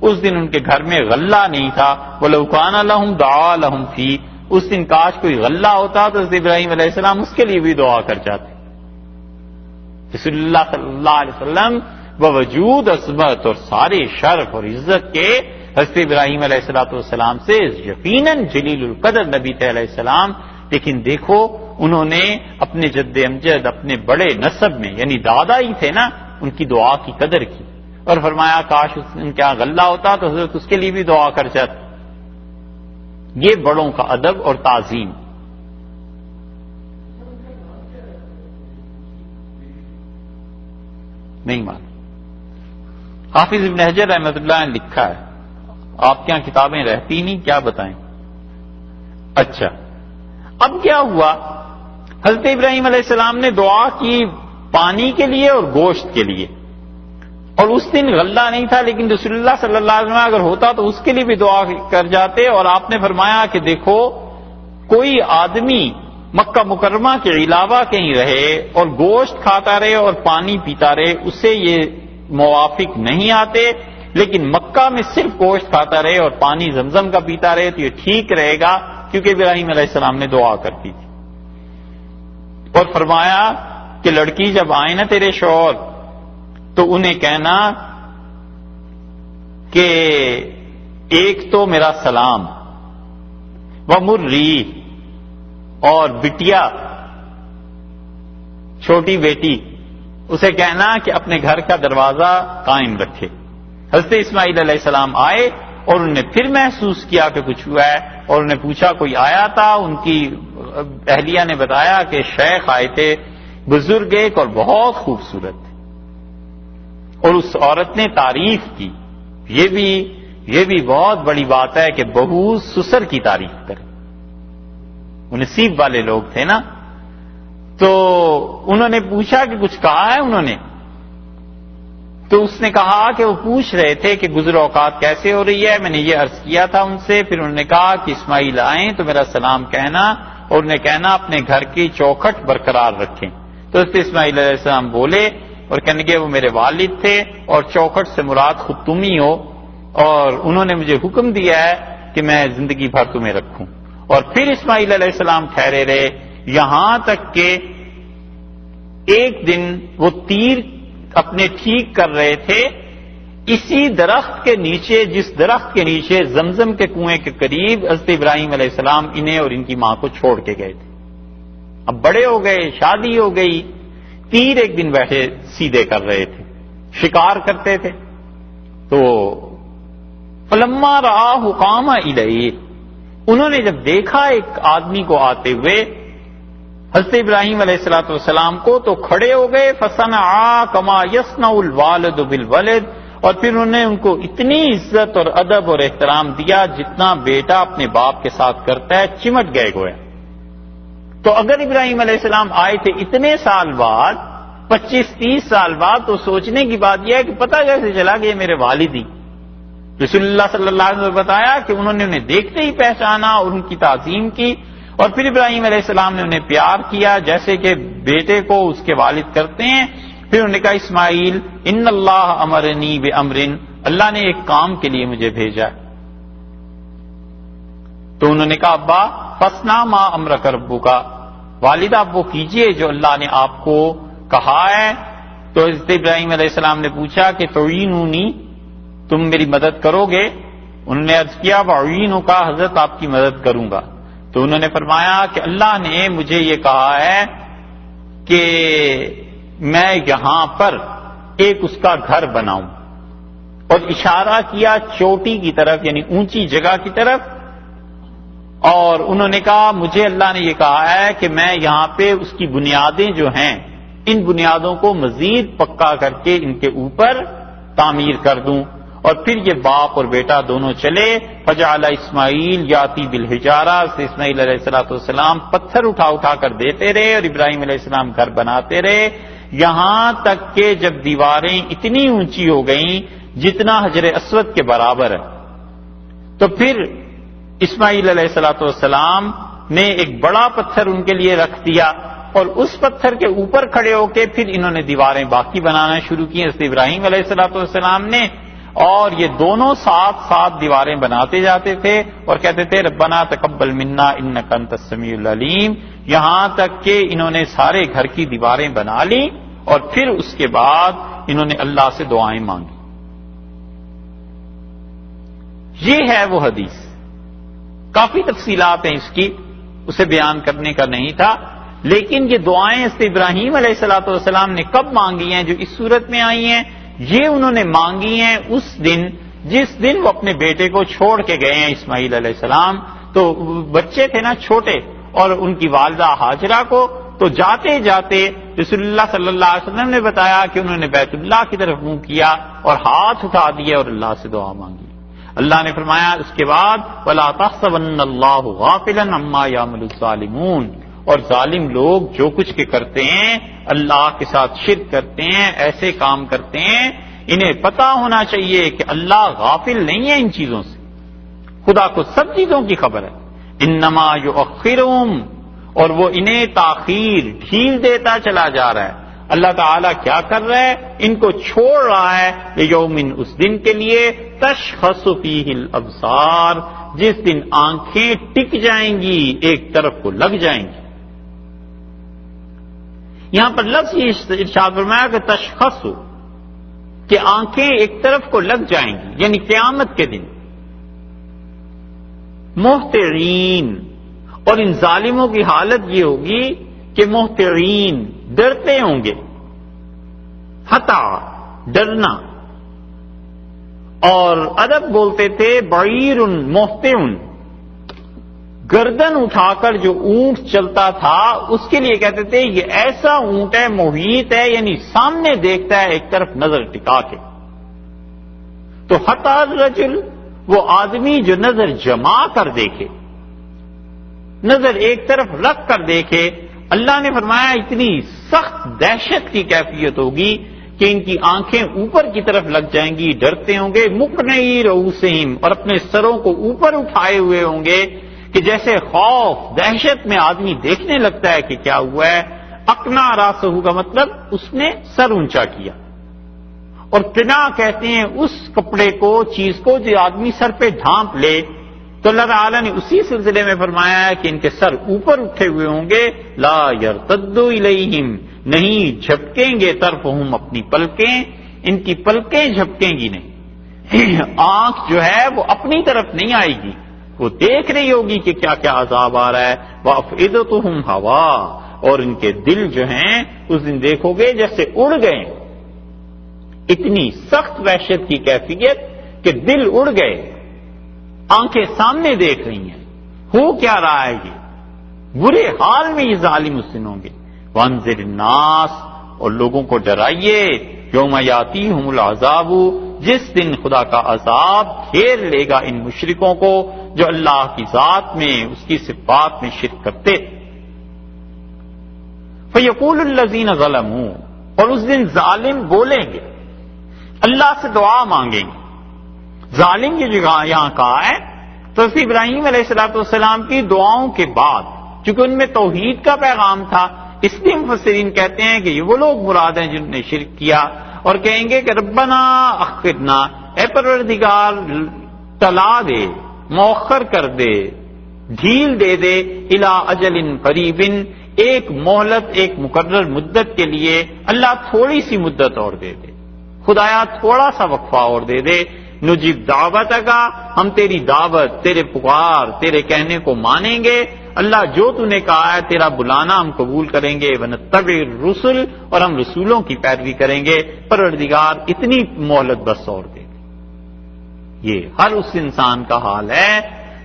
اس دن ان کے گھر میں غلہ نہیں تھا. وَلَوْ كَانَ لَهُمْ دَعَا لَهُمْ فِيهِ، اس دن کاش کوئی غلہ ہوتا تو حضرت ابراہیم علیہ السلام اس کے لیے بھی دعا کر جاتے. رسول اللہ صلی اللہ علیہ وسلم بوجود عظمت اور سارے شرف اور عزت کے حضرت ابراہیم علیہ السلام سے یقیناً جلیل القدر نبی تھے علیہ السلام. لیکن دیکھو انہوں نے اپنے جد امجد اپنے بڑے نسب میں یعنی دادا ہی تھے نا، ان کی دعا کی قدر کی اور فرمایا کاش ان کے یہاں غلہ ہوتا تو حضرت اس کے لیے بھی دعا کر جاتے. یہ بڑوں کا ادب اور تعظیم. نہیں معلوم. حافظ ابن حجر رحمۃ اللہ نے لکھا ہے، آپ کے یہاں کتابیں رہتی نہیں، کیا بتائیں. اچھا، اب کیا ہوا، حضرت ابراہیم علیہ السلام نے دعا کی پانی کے لیے اور گوشت کے لیے، اور اس دن غلہ نہیں تھا، لیکن رسول اللہ صلی اللہ علیہ وسلم اگر ہوتا تو اس کے لیے بھی دعا کر جاتے. اور آپ نے فرمایا کہ دیکھو، کوئی آدمی مکہ مکرمہ کے علاوہ کہیں رہے اور گوشت کھاتا رہے اور پانی پیتا رہے، اسے یہ موافق نہیں آتے، لیکن مکہ میں صرف گوشت کھاتا رہے اور پانی زمزم کا پیتا رہے تو یہ ٹھیک رہے گا، کیونکہ ابراہیم علیہ السلام نے دعا کرتی تھی. اور فرمایا کہ لڑکی جب آئے نا تیرے شوہر تو انہیں کہنا کہ ایک تو میرا سلام، ومری، اور بٹیا چھوٹی بیٹی اسے کہنا کہ اپنے گھر کا دروازہ قائم رکھے. حضرت اسماعیل علیہ السلام آئے اور انہوں نے پھر محسوس کیا کہ کچھ ہوا ہے، اور انہوں نے پوچھا کوئی آیا تھا. ان کی اہلیہ نے بتایا کہ شیخ آئے تھے، بزرگ ایک اور بہت خوبصورت تھے. اور اس عورت نے تعریف کی. یہ بھی بہت بڑی بات ہے کہ بہو سسر کی تعریف کرے. وہ نصیب والے لوگ تھے نا. تو انہوں نے پوچھا کہ کچھ کہا ہے انہوں نے، تو اس نے کہا کہ وہ پوچھ رہے تھے کہ گزر اوقات کیسے ہو رہی ہے. میں نے یہ عرض کیا تھا ان سے. پھر انہوں نے کہا کہ اسماعیل آئیں تو میرا سلام کہنا، اور انہیں کہنا اپنے گھر کی چوکھٹ برقرار رکھیں. تو حضرت اسماعیل علیہ السلام بولے اور کہنے لگے وہ میرے والد تھے اور چوکھٹ سے مراد خود تم ہی ہو، اور انہوں نے مجھے حکم دیا ہے کہ میں زندگی بھر تمہیں رکھوں. اور پھر اسماعیل علیہ السلام ٹھہرے رہے یہاں تک کہ ایک دن وہ تیر اپنے ٹھیک کر رہے تھے اسی درخت کے نیچے، جس درخت کے نیچے زمزم کے کنویں کے قریب حضرت ابراہیم علیہ السلام انہیں اور ان کی ماں کو چھوڑ کے گئے تھے. اب بڑے ہو گئے، شادی ہو گئی، تیر ایک دن بیٹھے سیدھے کر رہے تھے، شکار کرتے تھے. تو فلما رآہ قام الیہ، انہوں نے جب دیکھا ایک آدمی کو آتے ہوئے حضرت ابراہیم علیہ الصلوۃ والسلام کو، تو کھڑے ہو گئے. فصنعا کما یصنع الوالد بالولد، اور پھر انہوں نے ان کو اتنی عزت اور ادب اور احترام دیا جتنا بیٹا اپنے باپ کے ساتھ کرتا ہے. چمٹ گئے گویا. تو اگر ابراہیم علیہ السلام آئے تھے اتنے سال بعد، 25-30 سال بعد، تو سوچنے کی بات یہ ہے کہ پتہ کیسے چلا کہ یہ میرے والد ہی. رسول اللہ صلی اللہ علیہ وسلم نے بتایا کہ انہوں نے انہیں دیکھتے ہی پہچانا اور ان کی تعظیم کی. اور پھر ابراہیم علیہ السلام نے انہیں پیار کیا جیسے کہ بیٹے کو اس کے والد کرتے ہیں. پھر انہوں نے کہا اسماعیل ان اللہ امرنی بامر، اللہ نے ایک کام کے لیے مجھے بھیجا. تو انہوں نے کہا ابا فصنع ما امرک ربک، والد آپ وہ کیجئے جو اللہ نے آپ کو کہا ہے. تو حضرت ابراہیم علیہ السلام نے پوچھا کہ تعینونی، تم میری مدد کرو گے؟ انہوں نے عرض کیا واعینک، حضرت آپ کی مدد کروں گا. تو انہوں نے فرمایا کہ اللہ نے مجھے یہ کہا ہے کہ میں یہاں پر ایک اس کا گھر بناؤں، اور اشارہ کیا چوٹی کی طرف، یعنی اونچی جگہ کی طرف. اور انہوں نے کہا مجھے اللہ نے یہ کہا ہے کہ میں یہاں پہ اس کی بنیادیں جو ہیں ان بنیادوں کو مزید پکا کر کے ان کے اوپر تعمیر کر دوں. اور پھر یہ باپ اور بیٹا دونوں چلے. فجعل اسماعیل یاتی بالحجارہ، سے اسماعیل علیہ السلام پتھر اٹھا اٹھا کر دیتے رہے اور ابراہیم علیہ السلام گھر بناتے رہے، یہاں تک کہ جب دیواریں اتنی اونچی ہو گئیں جتنا حجر اسود کے برابر ہے. تو پھر اسماعیل علیہ السلام نے ایک بڑا پتھر ان کے لیے رکھ دیا، اور اس پتھر کے اوپر کھڑے ہو کے پھر انہوں نے دیواریں باقی بنانا شروع کی حضرت ابراہیم علیہ السلام نے. اور یہ دونوں ساتھ ساتھ دیواریں بناتے جاتے تھے اور کہتے تھے ربنا تقبل منا انک انت السمیع العلیم، یہاں تک کہ انہوں نے سارے گھر کی دیواریں بنا لی. اور پھر اس کے بعد انہوں نے اللہ سے دعائیں مانگی. یہ ہے وہ حدیث. کافی تفصیلات ہیں اس کی، اسے بیان کرنے کا نہیں تھا، لیکن یہ دعائیں حضرت ابراہیم علیہ السلام نے کب مانگی ہیں جو اس صورت میں آئی ہیں؟ یہ انہوں نے مانگی ہیں اس دن جس دن وہ اپنے بیٹے کو چھوڑ کے گئے ہیں اسماعیل علیہ السلام. تو بچے تھے نا چھوٹے، اور ان کی والدہ ہاجرہ کو تو جاتے جاتے رسول اللہ صلی اللہ علیہ وسلم نے بتایا کہ انہوں نے بیت اللہ کی طرف منہ کیا اور ہاتھ اٹھا دیے اور اللہ سے دعا مانگی۔ اللہ نے فرمایا اس کے بعد وَلَا تَحْسَبَنَّ اللَّهُ غَافِلًا عَمَّا يَعْمَلُ الظَّالِمُونَ، اور ظالم لوگ جو کچھ کے کرتے ہیں، اللہ کے ساتھ شرک کرتے ہیں، ایسے کام کرتے ہیں، انہیں پتا ہونا چاہیے کہ اللہ غافل نہیں ہے ان چیزوں سے، خدا کو سب چیزوں کی خبر ہے۔ انما یؤخرہم، اور وہ انہیں تاخیر ڈھیل دیتا چلا جا رہا ہے۔ اللہ تعالیٰ کیا کر رہا ہے؟ ان کو چھوڑ رہا ہے یومن، اس دن کے لیے تشخص فیہ الابصار، جس دن آنکھیں ٹک جائیں گی، ایک طرف کو لگ جائیں گی۔ یہاں پر لفظ یہ ارشاد فرمایا کہ تشخص، کہ آنکھیں ایک طرف کو لگ جائیں گی، یعنی قیامت کے دن۔ محترین، اور ان ظالموں کی حالت یہ ہوگی کہ محترین، ڈرتے ہوں گے، حتا، ڈرنا، اور ادب بولتے تھے بعیر محتن، گردن اٹھا کر جو اونٹ چلتا تھا اس کے لیے کہتے تھے یہ ایسا اونٹ ہے، محیط ہے، یعنی سامنے دیکھتا ہے ایک طرف نظر ٹکا کے۔ تو حتا الرجل، وہ آدمی جو نظر جما کر دیکھے، نظر ایک طرف رکھ کر دیکھے، اللہ نے فرمایا اتنی سخت دہشت کی کیفیت ہوگی کہ ان کی آنکھیں اوپر کی طرف لگ جائیں گی، ڈرتے ہوں گے، مقنعی رؤوسہم، اور اپنے سروں کو اوپر اٹھائے ہوئے ہوں گے، کہ جیسے خوف دہشت میں آدمی دیکھنے لگتا ہے کہ کیا ہوا ہے۔ اقنا راسہ کا مطلب اس نے سر اونچا کیا، اور قنا کہتے ہیں اس کپڑے کو، چیز کو جو آدمی سر پہ ڈھانپ لے۔ تو اللہ تعالیٰ نے اسی سلسلے میں فرمایا ہے کہ ان کے سر اوپر اٹھے ہوئے ہوں گے، لا یرتد الیہم، نہیں جھپکیں گے طرفہم، اپنی پلکیں، ان کی پلکیں جھپکیں گی نہیں، آنکھ جو ہے وہ اپنی طرف نہیں آئے گی، وہ دیکھ رہی ہوگی کہ کیا کیا عذاب آ رہا ہے۔ وَأَفْئِدَتُهُمْ هَوَاءٌ، اور ان کے دل جو ہیں اس دن دیکھو گے جیسے اڑ گئے، اتنی سخت وحشت کی کیفیت کہ دل اڑ گئے، آنکھیں سامنے دیکھ رہی ہیں، ہو کیا رہا ہے یہ، برے حال میں یہ ظالم اس دن ہوں گے۔ وَأَنذِرِ النَّاسَ، اور لوگوں کو ڈرائیے، یوم یاتیہم العذاب، جس دن خدا کا عذاب گھیر لے گا ان مشرکوں کو جو اللہ کی ذات میں، اس کی صفات میں شرک کرتے۔ فَيَقُولُ الَّذِينَ ظَلَمُوا، اور اس دن ظالم بولیں گے، اللہ سے دعا مانگیں گے۔ ظالم کی جگہ یہاں کہا ہے تو ابراہیم علیہ السلام کی دعاؤں کے بعد، چونکہ ان میں توحید کا پیغام تھا، اس لیے مفسرین کہتے ہیں کہ یہ وہ لوگ مراد ہیں جنہوں نے شرک کیا، اور کہیں گے کہ ربنا اخرنا، اے پروردگار ٹلا دے، مؤخر کر دے، ڈھیل دے دے، الی اجل قریب، ایک مہلت، ایک مقرر مدت کے لیے، اللہ تھوڑی سی مدت اور دے دے، خدایا تھوڑا سا وقفہ اور دے دے، نجیب دعوت کا، ہم تیری دعوت، تیرے پکار، تیرے کہنے کو مانیں گے، اللہ جو تو نے کہا ہے تیرا بلانا ہم قبول کریں گے، ونتبع الرسل، اور ہم رسولوں کی پیروی کریں گے، پروردگار اتنی مہلت بس اور دے دے۔ یہ ہر اس انسان کا حال ہے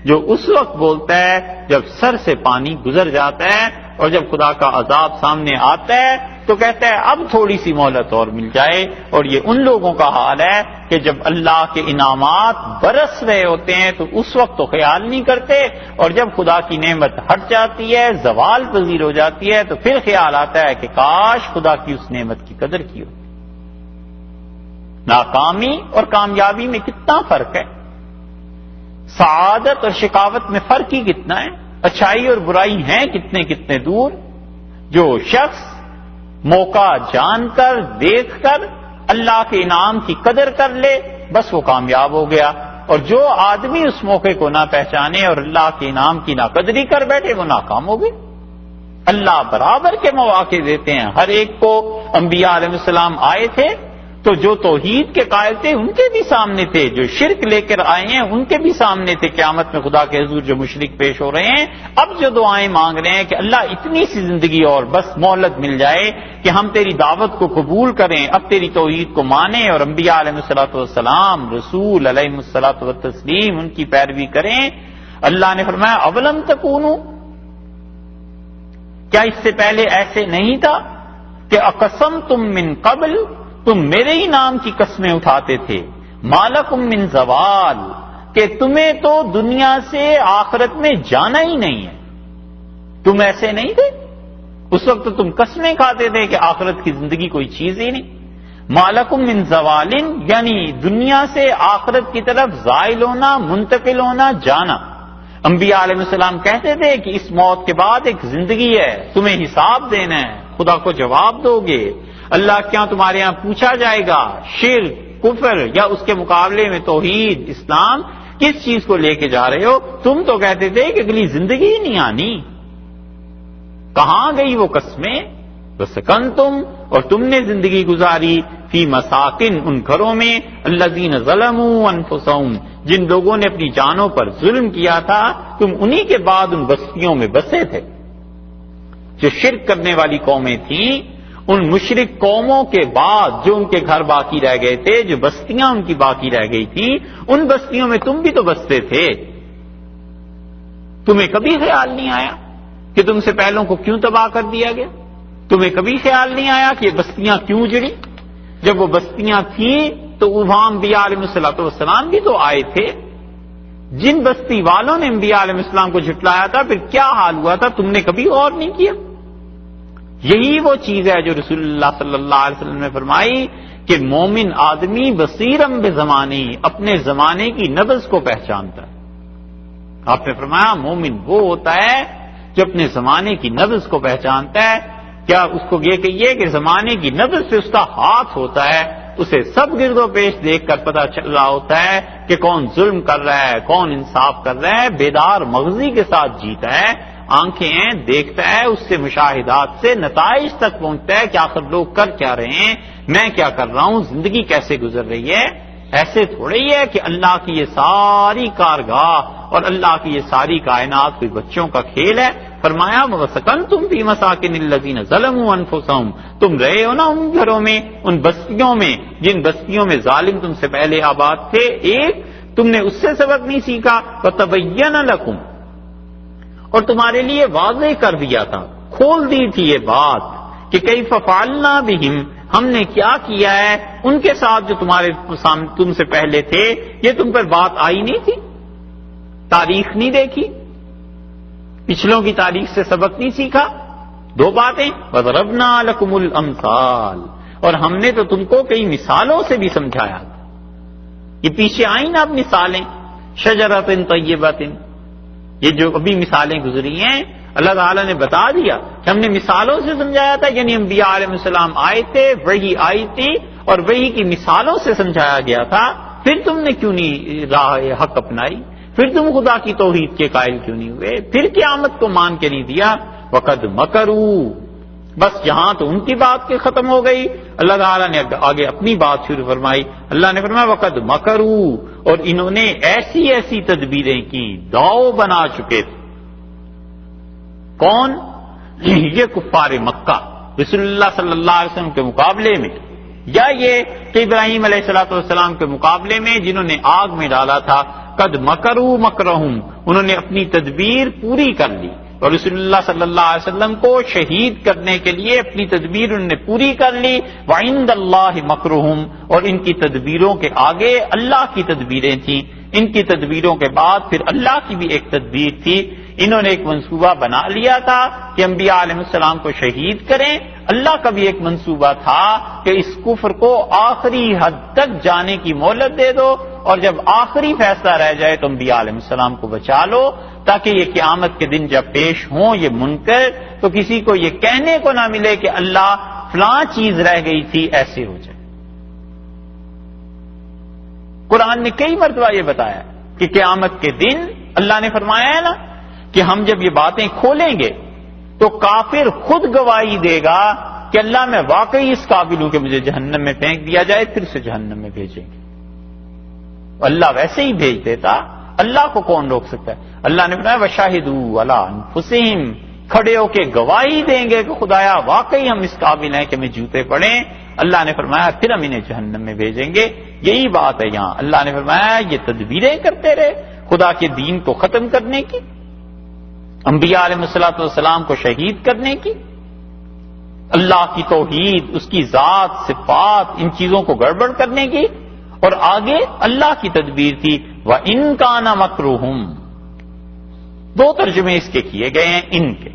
جو اس وقت بولتا ہے جب سر سے پانی گزر جاتا ہے، اور جب خدا کا عذاب سامنے آتا ہے تو کہتا ہے اب تھوڑی سی مہلت اور مل جائے، اور یہ ان لوگوں کا حال ہے کہ جب اللہ کے انعامات برس رہے ہوتے ہیں تو اس وقت تو خیال نہیں کرتے، اور جب خدا کی نعمت ہٹ جاتی ہے، زوال پذیر ہو جاتی ہے، تو پھر خیال آتا ہے کہ کاش خدا کی اس نعمت کی قدر کی ہو۔ ناکامی اور کامیابی میں کتنا فرق ہے، سعادت اور شقاوت میں فرق ہی کتنا ہے، اچھائی اور برائی ہیں کتنے کتنے دور۔ جو شخص موقع جان کر، دیکھ کر اللہ کے انعام کی قدر کر لے، بس وہ کامیاب ہو گیا، اور جو آدمی اس موقع کو نہ پہچانے اور اللہ کے انعام کی ناقدری کر بیٹھے، وہ ناکام ہو گئے۔ اللہ برابر کے مواقع دیتے ہیں ہر ایک کو۔ انبیاء علیہ السلام آئے تھے تو جو توحید کے قائل تھے ان کے بھی سامنے تھے، جو شرک لے کر آئے ہیں ان کے بھی سامنے تھے، قیامت میں خدا کے حضور جو مشرک پیش ہو رہے ہیں۔ اب جو دعائیں مانگ رہے ہیں کہ اللہ اتنی سی زندگی اور بس مہلت مل جائے کہ ہم تیری دعوت کو قبول کریں، اب تیری توحید کو مانیں، اور انبیاء علیہ الصلوۃ والسلام، رسول علیہ الصلوۃ والتسلیم، ان کی پیروی کریں۔ اللہ نے فرمایا اولم تکونوا، کیا اس سے پہلے ایسے نہیں تھا کہ اقسمتم من قبل، تم میرے ہی نام کی قسمیں اٹھاتے تھے، مالکم من زوال، کہ تمہیں تو دنیا سے آخرت میں جانا ہی نہیں ہے. تم ایسے نہیں تھے اس وقت، تم قسمیں کھاتے تھے کہ آخرت کی زندگی کوئی چیز ہی نہیں. مالکم من زوال یعنی دنیا سے آخرت کی طرف زائل ہونا، منتقل ہونا، جانا. انبیاء علیہ السلام کہتے تھے کہ اس موت کے بعد ایک زندگی ہے، تمہیں حساب دینا ہے، خدا کو جواب دو گے، اللہ کیا تمہارے یہاں پوچھا جائے گا، شرک، کفر یا اس کے مقابلے میں توحید، اسلام، کس چیز کو لے کے جا رہے ہو؟ تم تو کہتے تھے کہ اگلی زندگی ہی نہیں آنی. کہاں گئی وہ قسمیں؟ وسکنتم، اور تم نے زندگی گزاری، فی مساکن، ان گھروں میں، الذین ظلموا انفسہم، جن لوگوں نے اپنی جانوں پر ظلم کیا تھا، تم انہی کے بعد ان بستیوں میں بسے تھے. جو شرک کرنے والی قومیں تھیں، ان مشرک قوموں کے بعد جو ان کے گھر باقی رہ گئے تھے، جو بستیاں ان کی باقی رہ گئی تھی، ان بستیوں میں تم بھی تو بستے تھے. تمہیں کبھی خیال نہیں آیا کہ تم سے پہلوں کو کیوں تباہ کر دیا گیا؟ تمہیں کبھی خیال نہیں آیا کہ یہ بستیاں کیوں جڑی؟ جب وہ بستیاں تھیں تو وہاں انبیاء علیہ السلام بھی تو آئے تھے. جن بستی والوں نے انبیاء علیہ السلام کو جھٹلایا تھا، پھر کیا حال ہوا تھا، تم نے کبھی غور نہیں کیا؟ یہی وہ چیز ہے جو رسول اللہ صلی اللہ علیہ وسلم نے فرمائی کہ مومن آدمی بصیرم بزمانی، اپنے زمانے کی نبض کو پہچانتا ہے. آپ نے فرمایا مومن وہ ہوتا ہے جو اپنے زمانے کی نبض کو پہچانتا ہے. کیا اس کو یہ کہیے کہ زمانے کی نبض سے اس کا ہاتھ ہوتا ہے، اسے سب گرد و پیش دیکھ کر پتہ چل رہا ہوتا ہے کہ کون ظلم کر رہا ہے، کون انصاف کر رہا ہے. بیدار مغزی کے ساتھ جیتا ہے، آنکھیں ہیں، دیکھتا ہے، اس سے مشاہدات سے نتائج تک پہنچتا ہے کہ آخر لوگ کر کیا رہے ہیں، میں کیا کر رہا ہوں، زندگی کیسے گزر رہی ہے. ایسے تھوڑے ہی ہے کہ اللہ کی یہ ساری کارگاہ اور اللہ کی یہ ساری کائنات کوئی بچوں کا کھیل ہے. فرمایا وَسَكَنْتُمْ فِي مَسَاكِنِ الَّذِينَ ظَلَمُوا أَنفُسَهُمْ، تم رہے ہو نا ان گھروں میں، ان بستیوں میں جن بستیوں میں ظالم تم سے پہلے آباد تھے. ایک تم نے اس سے سبق نہیں سیکھا، وَتَبَيَّنَ لَكُمْ، اور تمہارے لیے واضح کر دیا تھا، کھول دی تھی یہ بات کہ کیف فعلنا بہم، ہم نے کیا کیا ہے ان کے ساتھ جو تم سے پہلے تھے. یہ تم پر بات آئی نہیں تھی؟ تاریخ نہیں دیکھی؟ پچھلوں کی تاریخ سے سبق نہیں سیکھا؟ دو باتیں، وَضَرَبْنَا لَكُمُ الْأَمْثَالَ، اور ہم نے تو تم کو کئی مثالوں سے بھی سمجھایا تھا. یہ پیچھے آئی نا اب مثالیں، شجرۃ طیبۃ، یہ جو ابھی مثالیں گزری ہیں اللہ تعالیٰ نے بتا دیا کہ ہم نے مثالوں سے سمجھایا تھا. یعنی انبیاء علیہ السلام آئے تھے، وحی آئی تھی اور وحی کی مثالوں سے سمجھایا گیا تھا. پھر تم نے کیوں نہیں راہ حق اپنائی؟ پھر تم خدا کی توحید کے قائل کیوں نہیں ہوئے؟ پھر قیامت کو مان کے نہیں دیا؟ وقد مکروا، بس یہاں تو ان کی بات کے ختم ہو گئی. اللہ تعالیٰ نے آگے اپنی بات شروع فرمائی. اللہ نے فرمایا وقد مکروا، اور انہوں نے ایسی ایسی تدبیریں کی، داؤ بنا چکے تھے. کون؟ یہ کفار مکہ رسول اللہ صلی اللہ علیہ وسلم کے مقابلے میں، یا یہ کہ ابراہیم علیہ السلام کے مقابلے میں جنہوں نے آگ میں ڈالا تھا. قد مکروا مکرہم، انہوں نے اپنی تدبیر پوری کر لی، اور رسول اللہ صلی اللہ علیہ وسلم کو شہید کرنے کے لیے اپنی تدبیر انہوں نے پوری کر لی. وعند اللہ مکرہم، اور ان کی تدبیروں کے آگے اللہ کی تدبیریں تھیں. ان کی تدبیروں کے بعد پھر اللہ کی بھی ایک تدبیر تھی. انہوں نے ایک منصوبہ بنا لیا تھا کہ انبیاء علیہ السلام کو شہید کریں. اللہ کا بھی ایک منصوبہ تھا کہ اس کفر کو آخری حد تک جانے کی مہلت دے دو، اور جب آخری فیصلہ رہ جائے تو انبیاء علیہ السلام کو بچا لو، تاکہ یہ قیامت کے دن جب پیش ہوں یہ منکر تو کسی کو یہ کہنے کو نہ ملے کہ اللہ فلاں چیز رہ گئی تھی، ایسے ہو جائے. قرآن نے کئی مرتبہ یہ بتایا کہ قیامت کے دن اللہ نے فرمایا ہے نا کہ ہم جب یہ باتیں کھولیں گے تو کافر خود گواہی دے گا کہ اللہ میں واقعی اس قابل ہوں کہ مجھے جہنم میں پھینک دیا جائے، پھر سے جہنم میں بھیجیں گے. اللہ ویسے ہی بھیج دیتا، اللہ کو کون روک سکتا ہے؟ اللہ نے بتایا وَشَاهِدُوا عَلَىٰ أَنفُسِهِمْ، کھڑے ہو کے گواہی دیں گے کہ خدایا واقعی ہم اس قابل ہیں کہ ہمیں جوتے پڑیں. اللہ نے فرمایا پھر ہم انہیں جہنم میں بھیجیں گے. یہی بات ہے یہاں. اللہ نے فرمایا یہ تدبیریں کرتے رہے، خدا کے دین کو ختم کرنے کی، انبیاء علیہ الصلوۃ والسلام کو شہید کرنے کی، اللہ کی توحید، اس کی ذات، صفات، ان چیزوں کو گڑبڑ کرنے کی، اور آگے اللہ کی تدبیر تھی وَإِن كَانَ مَكْرُهُمْ۔ دو ترجمے اس کے کیے گئے ہیں ان کے،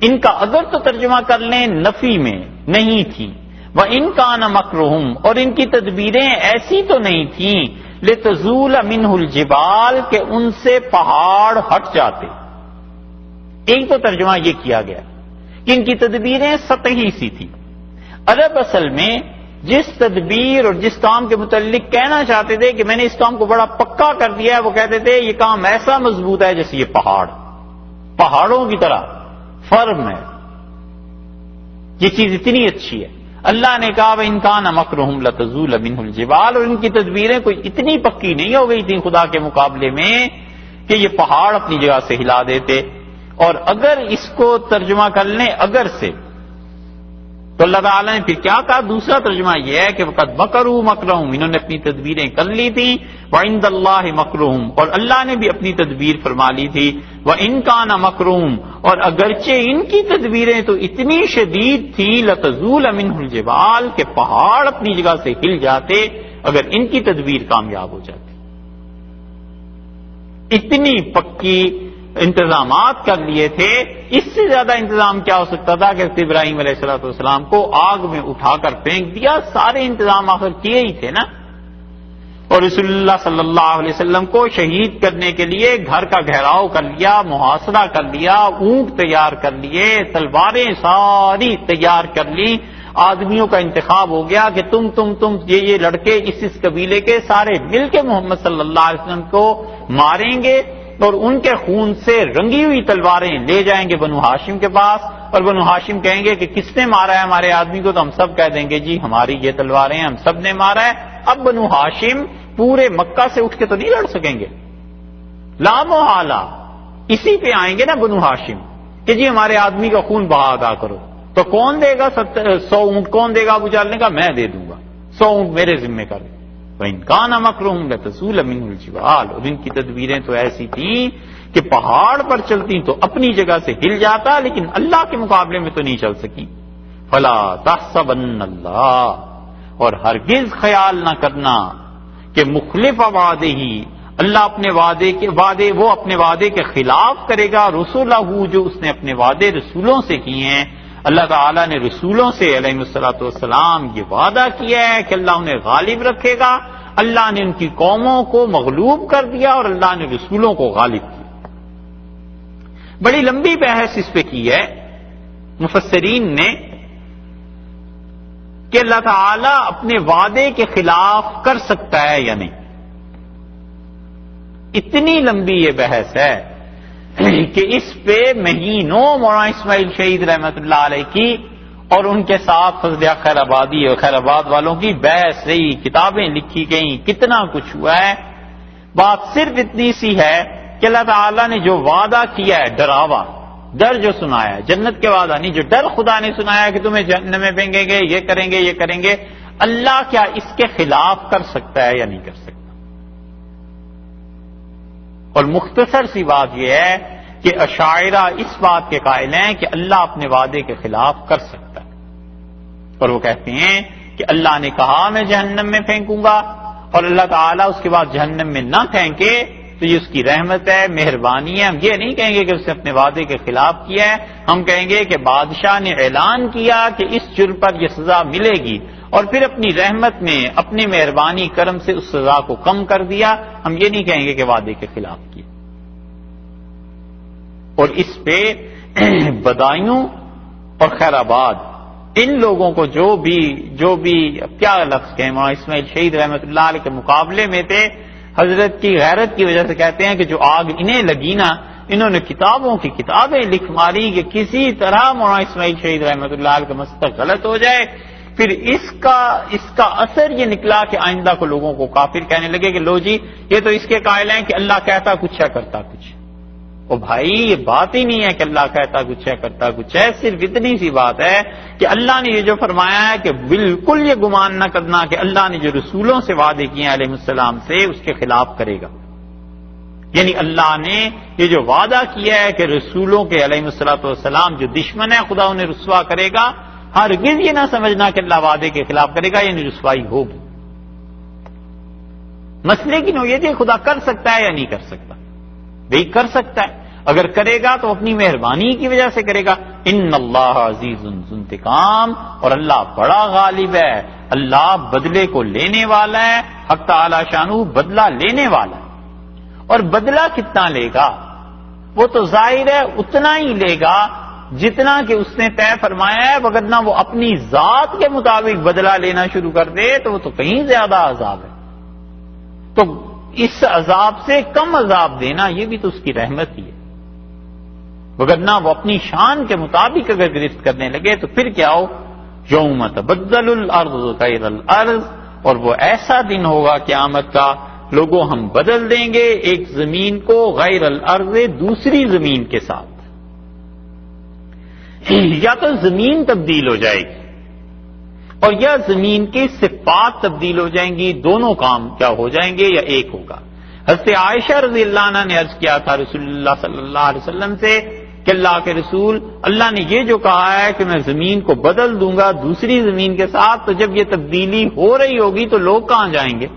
ان کا اگر تو ترجمہ کر لیں نفی میں نہیں تھی، وَإِن كَانَ مَكْرُهُمْ، اور ان کی تدبیریں ایسی تو نہیں تھیں لِتَزُولَ مِنْهُ الْجِبَالُ کہ ان سے پہاڑ ہٹ جاتے۔ ایک تو ترجمہ یہ کیا گیا کہ ان کی تدبیریں سطحی سی تھی۔ عرب اصل میں جس تدبیر اور جس کام کے متعلق کہنا چاہتے تھے کہ میں نے اس کام کو بڑا پکا کر دیا ہے، وہ کہتے تھے یہ کام ایسا مضبوط ہے جیسے یہ پہاڑوں کی طرح فرم ہے، یہ چیز اتنی اچھی ہے۔ اللہ نے کہا وَإِن كَانَ مَكْرُهُمْ لَتَزُولَ مِنْهُ الْجِبَالُ، اور ان کی تدبیریں کوئی اتنی پکی نہیں ہو گئی تھیں خدا کے مقابلے میں کہ یہ پہاڑ اپنی جگہ سے ہلا دیتے۔ اور اگر اس کو ترجمہ کر لیں اگر سے، تو اللہ تعالیٰ نے پھر کیا کہا؟ دوسرا ترجمہ یہ ہے کہ وَقَدْ مَكَرُوا مَكْرَهُمْ، انہوں نے اپنی تدبیریں کر لی تھیں، وَعِندَ اللَّهِ مَكْرُهُمْ، اور اللہ نے بھی اپنی تدبیر فرما لی تھی، وَإِن كَانَ مَكْرُهُمْ، اور اگرچہ ان کی تدبیریں تو اتنی شدید تھیں لَتَزُولَ مِنْهُ الْجِبَالُ کہ پہاڑ اپنی جگہ سے ہل جاتے اگر ان کی تدبیر کامیاب ہو جاتی۔ اتنی پکی انتظامات کر لیے تھے، اس سے زیادہ انتظام کیا ہو سکتا تھا کہ ابراہیم علیہ السلام کو آگ میں اٹھا کر پھینک دیا، سارے انتظام آخر کیے ہی تھے نا۔ اور رسول اللہ صلی اللہ علیہ وسلم کو شہید کرنے کے لیے گھر کا گھیراؤ کر لیا، محاصرہ کر لیا، اونٹ تیار کر لیے، تلواریں ساری تیار کر لی، آدمیوں کا انتخاب ہو گیا کہ تم یہ لڑکے اس قبیلے کے سارے مل کے محمد صلی اللہ علیہ وسلم کو ماریں گے، اور ان کے خون سے رنگی ہوئی تلواریں لے جائیں گے بنو ہاشم کے پاس، اور بنو ہاشم کہیں گے کہ کس نے مارا ہے ہمارے آدمی کو، تو ہم سب کہہ دیں گے جی ہماری یہ تلواریں ہم سب نے مارا ہے۔ اب بنو ہاشم پورے مکہ سے اٹھ کے تو نہیں لڑ سکیں گے، لا محالہ اسی پہ آئیں گے نا بنو ہاشم کہ جی ہمارے آدمی کا خون بہا ادا کرو، تو کون دے گا 100 اونٹ کون دے گا ابو جہل نے کہا میں دے دوں گا، 100 اونٹ میرے ذمہ کر دیں۔ وَإِن كَانَ مَكْرُهُمْ لَتَزُولَ مِنْهُ الْجِبَالُ، اور ان کی تدبیریں تو ایسی تھیں کہ پہاڑ پر چلتی تو اپنی جگہ سے ہل جاتا، لیکن اللہ کے مقابلے میں تو نہیں چل سکی۔ فَلَا تَحْسَبَنَّ اللَّهَ، اور ہرگز خیال نہ کرنا کہ مخلف وعدہ ہی، اللہ اپنے وہ اپنے وعدے کے خلاف کرے گا، رسولہ جو اس نے اپنے وعدے رسولوں سے کیے ہیں۔ اللہ تعالیٰ نے رسولوں سے علیہ الصلوۃ والسلام یہ وعدہ کیا ہے کہ اللہ انہیں غالب رکھے گا، اللہ نے ان کی قوموں کو مغلوب کر دیا اور اللہ نے رسولوں کو غالب کیا۔ بڑی لمبی بحث اس پہ کی ہے مفسرین نے کہ اللہ تعالیٰ اپنے وعدے کے خلاف کر سکتا ہے یا نہیں۔ اتنی لمبی یہ بحث ہے کہ اس پہ مہینوں مولانا اسماعیل شہید رحمت اللہ علیہ کی اور ان کے ساتھ فضل خیر آبادی اور خیر آباد والوں کی بحث رہی، کتابیں لکھی گئیں، کتنا کچھ ہوا ہے۔ بات صرف اتنی سی ہے کہ اللہ تعالیٰ نے جو وعدہ کیا ہے، ڈراوا ڈر جو سنایا ہے، جنت کے وعدہ نہیں، جو ڈر خدا نے سنایا کہ تمہیں جہنم میں پھینکیں گے، یہ کریں گے، اللہ کیا اس کے خلاف کر سکتا ہے یا نہیں کر سکتا؟ اور مختصر سی بات یہ ہے کہ اشاعرہ اس بات کے قائل ہیں کہ اللہ اپنے وعدے کے خلاف کر سکتا ہے، اور وہ کہتے ہیں کہ اللہ نے کہا میں جہنم میں پھینکوں گا، اور اللہ تعالیٰ اس کے بعد جہنم میں نہ پھینکے تو یہ اس کی رحمت ہے، مہربانی ہے۔ ہم یہ نہیں کہیں گے کہ اس نے اپنے وعدے کے خلاف کیا ہے، ہم کہیں گے کہ بادشاہ نے اعلان کیا کہ اس جرم پر یہ سزا ملے گی، اور پھر اپنی رحمت میں اپنی مہربانی کرم سے اس سزا کو کم کر دیا۔ ہم یہ نہیں کہیں گے کہ وعدے کے خلاف کیا۔ اور اس پہ بدایوں اور خیر آباد ان لوگوں کو جو بھی کیا لفظ کہیں، مولانا اسماعیل شہید رحمت اللہ علیہ کے مقابلے میں تھے، حضرت کی غیرت کی وجہ سے کہتے ہیں کہ جو آگ انہیں لگی نا، انہوں نے کتابوں کی کتابیں لکھ ماری کہ کسی طرح مولانا اسماعیل شہید رحمت اللہ علیہ کا مسلک غلط ہو جائے۔ پھر اس کا اثر یہ نکلا کہ آئندہ کو لوگوں کو کافر کہنے لگے کہ لو جی یہ تو اس کے قائل ہیں کہ اللہ کہتا کچھ ہے کرتا کچھ۔ او بھائی یہ بات ہی نہیں ہے کہ اللہ کہتا کچھ ہے کرتا کچھ ہے، صرف اتنی سی بات ہے کہ اللہ نے یہ جو فرمایا ہے کہ بالکل یہ گمان نہ کرنا کہ اللہ نے جو رسولوں سے وعدے کیے ہیں علیہ السلام سے اس کے خلاف کرے گا۔ یعنی اللہ نے یہ جو وعدہ کیا ہے کہ رسولوں کے علیہ الصلوۃ والسلام جو دشمن ہے خدا انہیں رسوا کرے گا، ہرگز یہ نہ سمجھنا کہ اللہ وعدے کے خلاف کرے گا، یعنی رسوائی ہوگی۔ مسئلے کی نوعیت یہ خدا کر سکتا ہے یا نہیں کر سکتا؟ بھئی کر سکتا ہے، اگر کرے گا تو اپنی مہربانی کی وجہ سے کرے گا۔ ان اللہ عزیز ذو انتقام، اور اللہ بڑا غالب ہے، اللہ بدلے کو لینے والا ہے، حق تعالی شانہ بدلہ لینے والا ہے۔ اور بدلہ کتنا لے گا؟ وہ تو ظاہر ہے اتنا ہی لے گا جتنا کہ اس نے طے فرمایا ہے، وگرنہ وہ اپنی ذات کے مطابق بدلہ لینا شروع کر دے تو وہ تو کہیں زیادہ عذاب ہے۔ تو اس عذاب سے کم عذاب دینا یہ بھی تو اس کی رحمت ہی ہے، وگرنہ وہ اپنی شان کے مطابق اگر گرفت کرنے لگے تو پھر کیا ہو؟ یوم تبدل الارض غیر الارض، اور وہ ایسا دن ہوگا قیامت کا، لوگوں ہم بدل دیں گے ایک زمین کو غیر الارض دوسری زمین کے ساتھ، یا تو زمین تبدیل ہو جائے گی اور یا زمین کی صفات تبدیل ہو جائیں گی، دونوں کام کیا ہو جائیں گے یا ایک ہوگا۔ حضرت عائشہ رضی اللہ عنہ نے عرض کیا تھا رسول اللہ صلی اللہ علیہ وسلم سے کہ اللہ کے رسول، اللہ نے یہ جو کہا ہے کہ میں زمین کو بدل دوں گا دوسری زمین کے ساتھ، تو جب یہ تبدیلی ہو رہی ہوگی تو لوگ کہاں جائیں گے؟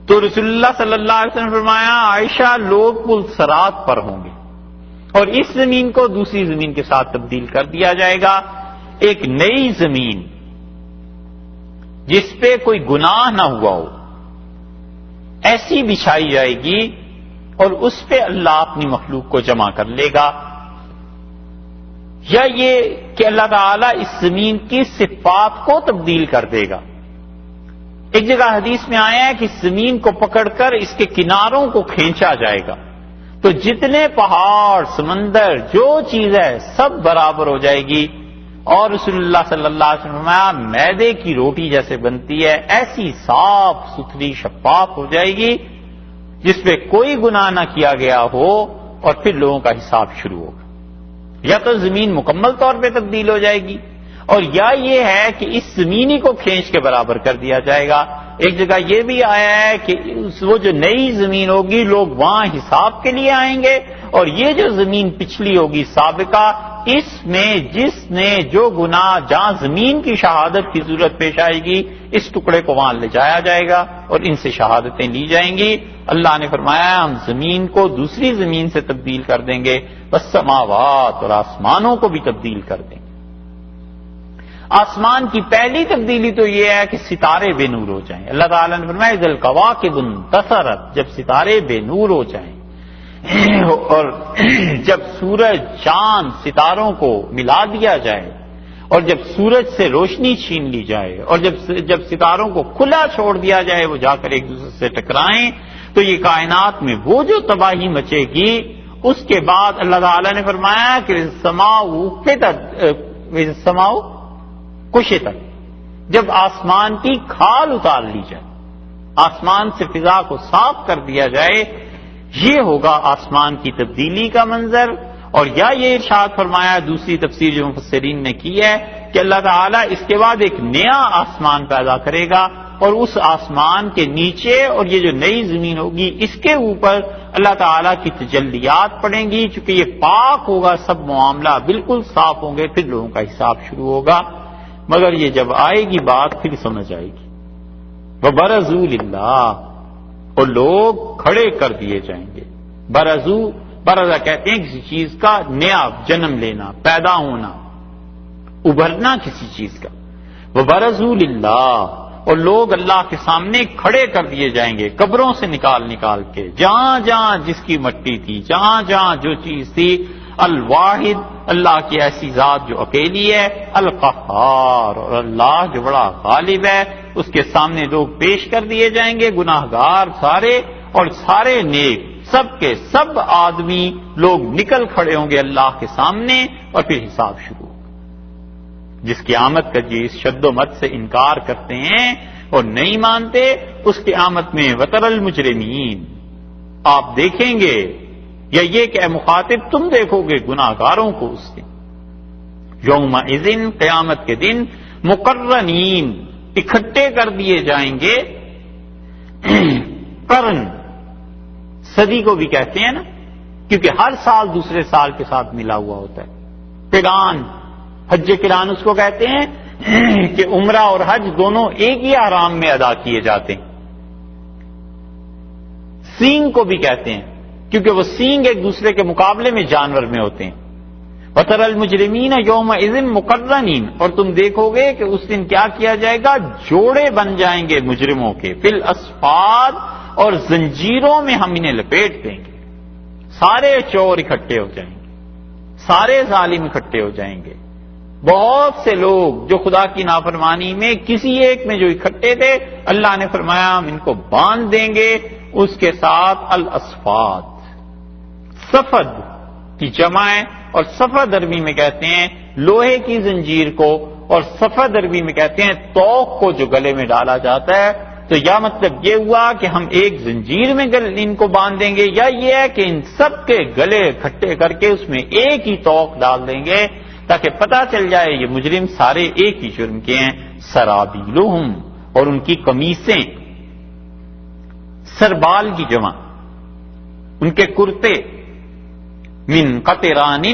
تو رسول اللہ صلی اللہ علیہ وسلم نے فرمایا عائشہ لوگ پل صراط پر ہوں گے اور اس زمین کو دوسری زمین کے ساتھ تبدیل کر دیا جائے گا، ایک نئی زمین جس پہ کوئی گناہ نہ ہوا ہو ایسی بچھائی جائے گی اور اس پہ اللہ اپنی مخلوق کو جمع کر لے گا، یا یہ کہ اللہ تعالیٰ اس زمین کی صفات کو تبدیل کر دے گا۔ ایک جگہ حدیث میں آیا ہے کہ اس زمین کو پکڑ کر اس کے کناروں کو کھینچا جائے گا تو جتنے پہاڑ سمندر جو چیز ہے سب برابر ہو جائے گی، اور رسول اللہ صلی اللہ علیہ وسلم فرمایا میدے کی روٹی جیسے بنتی ہے ایسی صاف ستھری شفاف ہو جائے گی جس پہ کوئی گناہ نہ کیا گیا ہو، اور پھر لوگوں کا حساب شروع ہوگا۔ یا تو زمین مکمل طور پہ تبدیل ہو جائے گی، اور یا یہ ہے کہ اس زمینی کو کھینچ کے برابر کر دیا جائے گا۔ ایک جگہ یہ بھی آیا ہے کہ وہ جو نئی زمین ہوگی لوگ وہاں حساب کے لیے آئیں گے، اور یہ جو زمین پچھلی ہوگی سابقہ، اس میں جس نے جو گناہ جہاں زمین کی شہادت کی ضرورت پیش آئے گی اس ٹکڑے کو وہاں لے جایا جائے گا اور ان سے شہادتیں لی جائیں گی۔ اللہ نے فرمایا ہم زمین کو دوسری زمین سے تبدیل کر دیں گے، بس سماوات اور آسمانوں کو بھی تبدیل کر دیں گے۔ آسمان کی پہلی تبدیلی تو یہ ہے کہ ستارے بے نور ہو جائیں۔ اللہ تعالیٰ نے فرمایا ذل کواکب انتصرت، جب ستارے بے نور ہو جائیں اور جب سورج چاند ستاروں کو ملا دیا جائے اور جب سورج سے روشنی چھین لی جائے اور جب ستاروں کو کھلا چھوڑ دیا جائے وہ جا کر ایک دوسرے سے ٹکرائیں، تو یہ کائنات میں وہ جو تباہی مچے گی۔ اس کے بعد اللہ تعالیٰ نے فرمایا کہ سماؤ کشطت، جب آسمان کی کھال اتار لی جائے، آسمان سے فضا کو صاف کر دیا جائے، یہ ہوگا آسمان کی تبدیلی کا منظر۔ اور یا یہ ارشاد فرمایا دوسری تفسیر جو مفسرین نے کی ہے کہ اللہ تعالیٰ اس کے بعد ایک نیا آسمان پیدا کرے گا اور اس آسمان کے نیچے اور یہ جو نئی زمین ہوگی اس کے اوپر اللہ تعالیٰ کی تجلیات پڑیں گی، چونکہ یہ پاک ہوگا، سب معاملہ بالکل صاف ہوں گے، پھر لوگوں کا حساب شروع ہوگا۔ مگر یہ جب آئے گی بات پھر سمجھ آئے گی۔ وَبَرَزُوا لِلَّهِ، اور لوگ کھڑے کر دیے جائیں گے۔ برزا کہتے ہیں کسی چیز کا نیا جنم لینا، پیدا ہونا، ابھرنا کسی چیز کا۔ وَبَرَزُوا لِلَّهِ، اور لوگ اللہ کے سامنے کھڑے کر دیے جائیں گے قبروں سے نکال کے، جہاں جہاں جس کی مٹی تھی، جہاں جہاں جو چیز تھی۔ الواحد، اللہ کی ایسی ذات جو اکیلی ہے، القہار، اور اللہ جو بڑا غالب ہے، اس کے سامنے لوگ پیش کر دیے جائیں گے، گناہگار سارے اور سارے نیک، سب کے سب آدمی لوگ نکل کھڑے ہوں گے اللہ کے سامنے، اور پھر حساب شروع ہوگا۔ جس قیامت کا جی اس شد و مت سے انکار کرتے ہیں اور نہیں مانتے، اس قیامت میں وتر المجرمین، آپ دیکھیں گے، یا یہ کہ اے مخاطب تم دیکھو گے گناہگاروں کو اس دن، یومئذ، قیامت کے دن، مقرنین، اکٹھے کر دیے جائیں گے قرن صدی کو بھی کہتے ہیں نا، کیونکہ ہر سال دوسرے سال کے ساتھ ملا ہوا ہوتا ہے. قران، حج قران اس کو کہتے ہیں کہ عمرہ اور حج دونوں ایک ہی احرام میں ادا کیے جاتے ہیں. سینگ کو بھی کہتے ہیں کیونکہ وہ سینگ ایک دوسرے کے مقابلے میں جانور میں ہوتے ہیں. وَتَرَى الْمُجْرِمِينَ يَوْمَئِذٍ مُقَرَّنِينَ، اور تم دیکھو گے کہ اس دن کیا کیا جائے گا، جوڑے بن جائیں گے مجرموں کے، فِي الْأَصْفَادِ، اور زنجیروں میں ہم انہیں لپیٹ دیں گے. سارے چور اکٹھے ہو جائیں گے، سارے ظالم اکٹھے ہو جائیں گے. بہت سے لوگ جو خدا کی نافرمانی میں کسی ایک میں جو اکٹھے تھے، اللہ نے فرمایا ہم ان کو باندھ دیں گے اس کے ساتھ الاسفاد. سفد کی جمع ہے، اور سفد عربی میں کہتے ہیں لوہے کی زنجیر کو، اور سفد عربی میں کہتے ہیں توق کو جو گلے میں ڈالا جاتا ہے. تو یا مطلب یہ ہوا کہ ہم ایک زنجیر میں ان کو باندھ دیں گے، یا یہ ہے کہ ان سب کے گلے اکٹھے کر کے اس میں ایک ہی توق ڈال دیں گے تاکہ پتہ چل جائے یہ مجرم سارے ایک ہی جرم کے ہیں. سرابیلہم، اور ان کی قمیصیں، سربال کی جمع، ان کے کرتے، من قطران،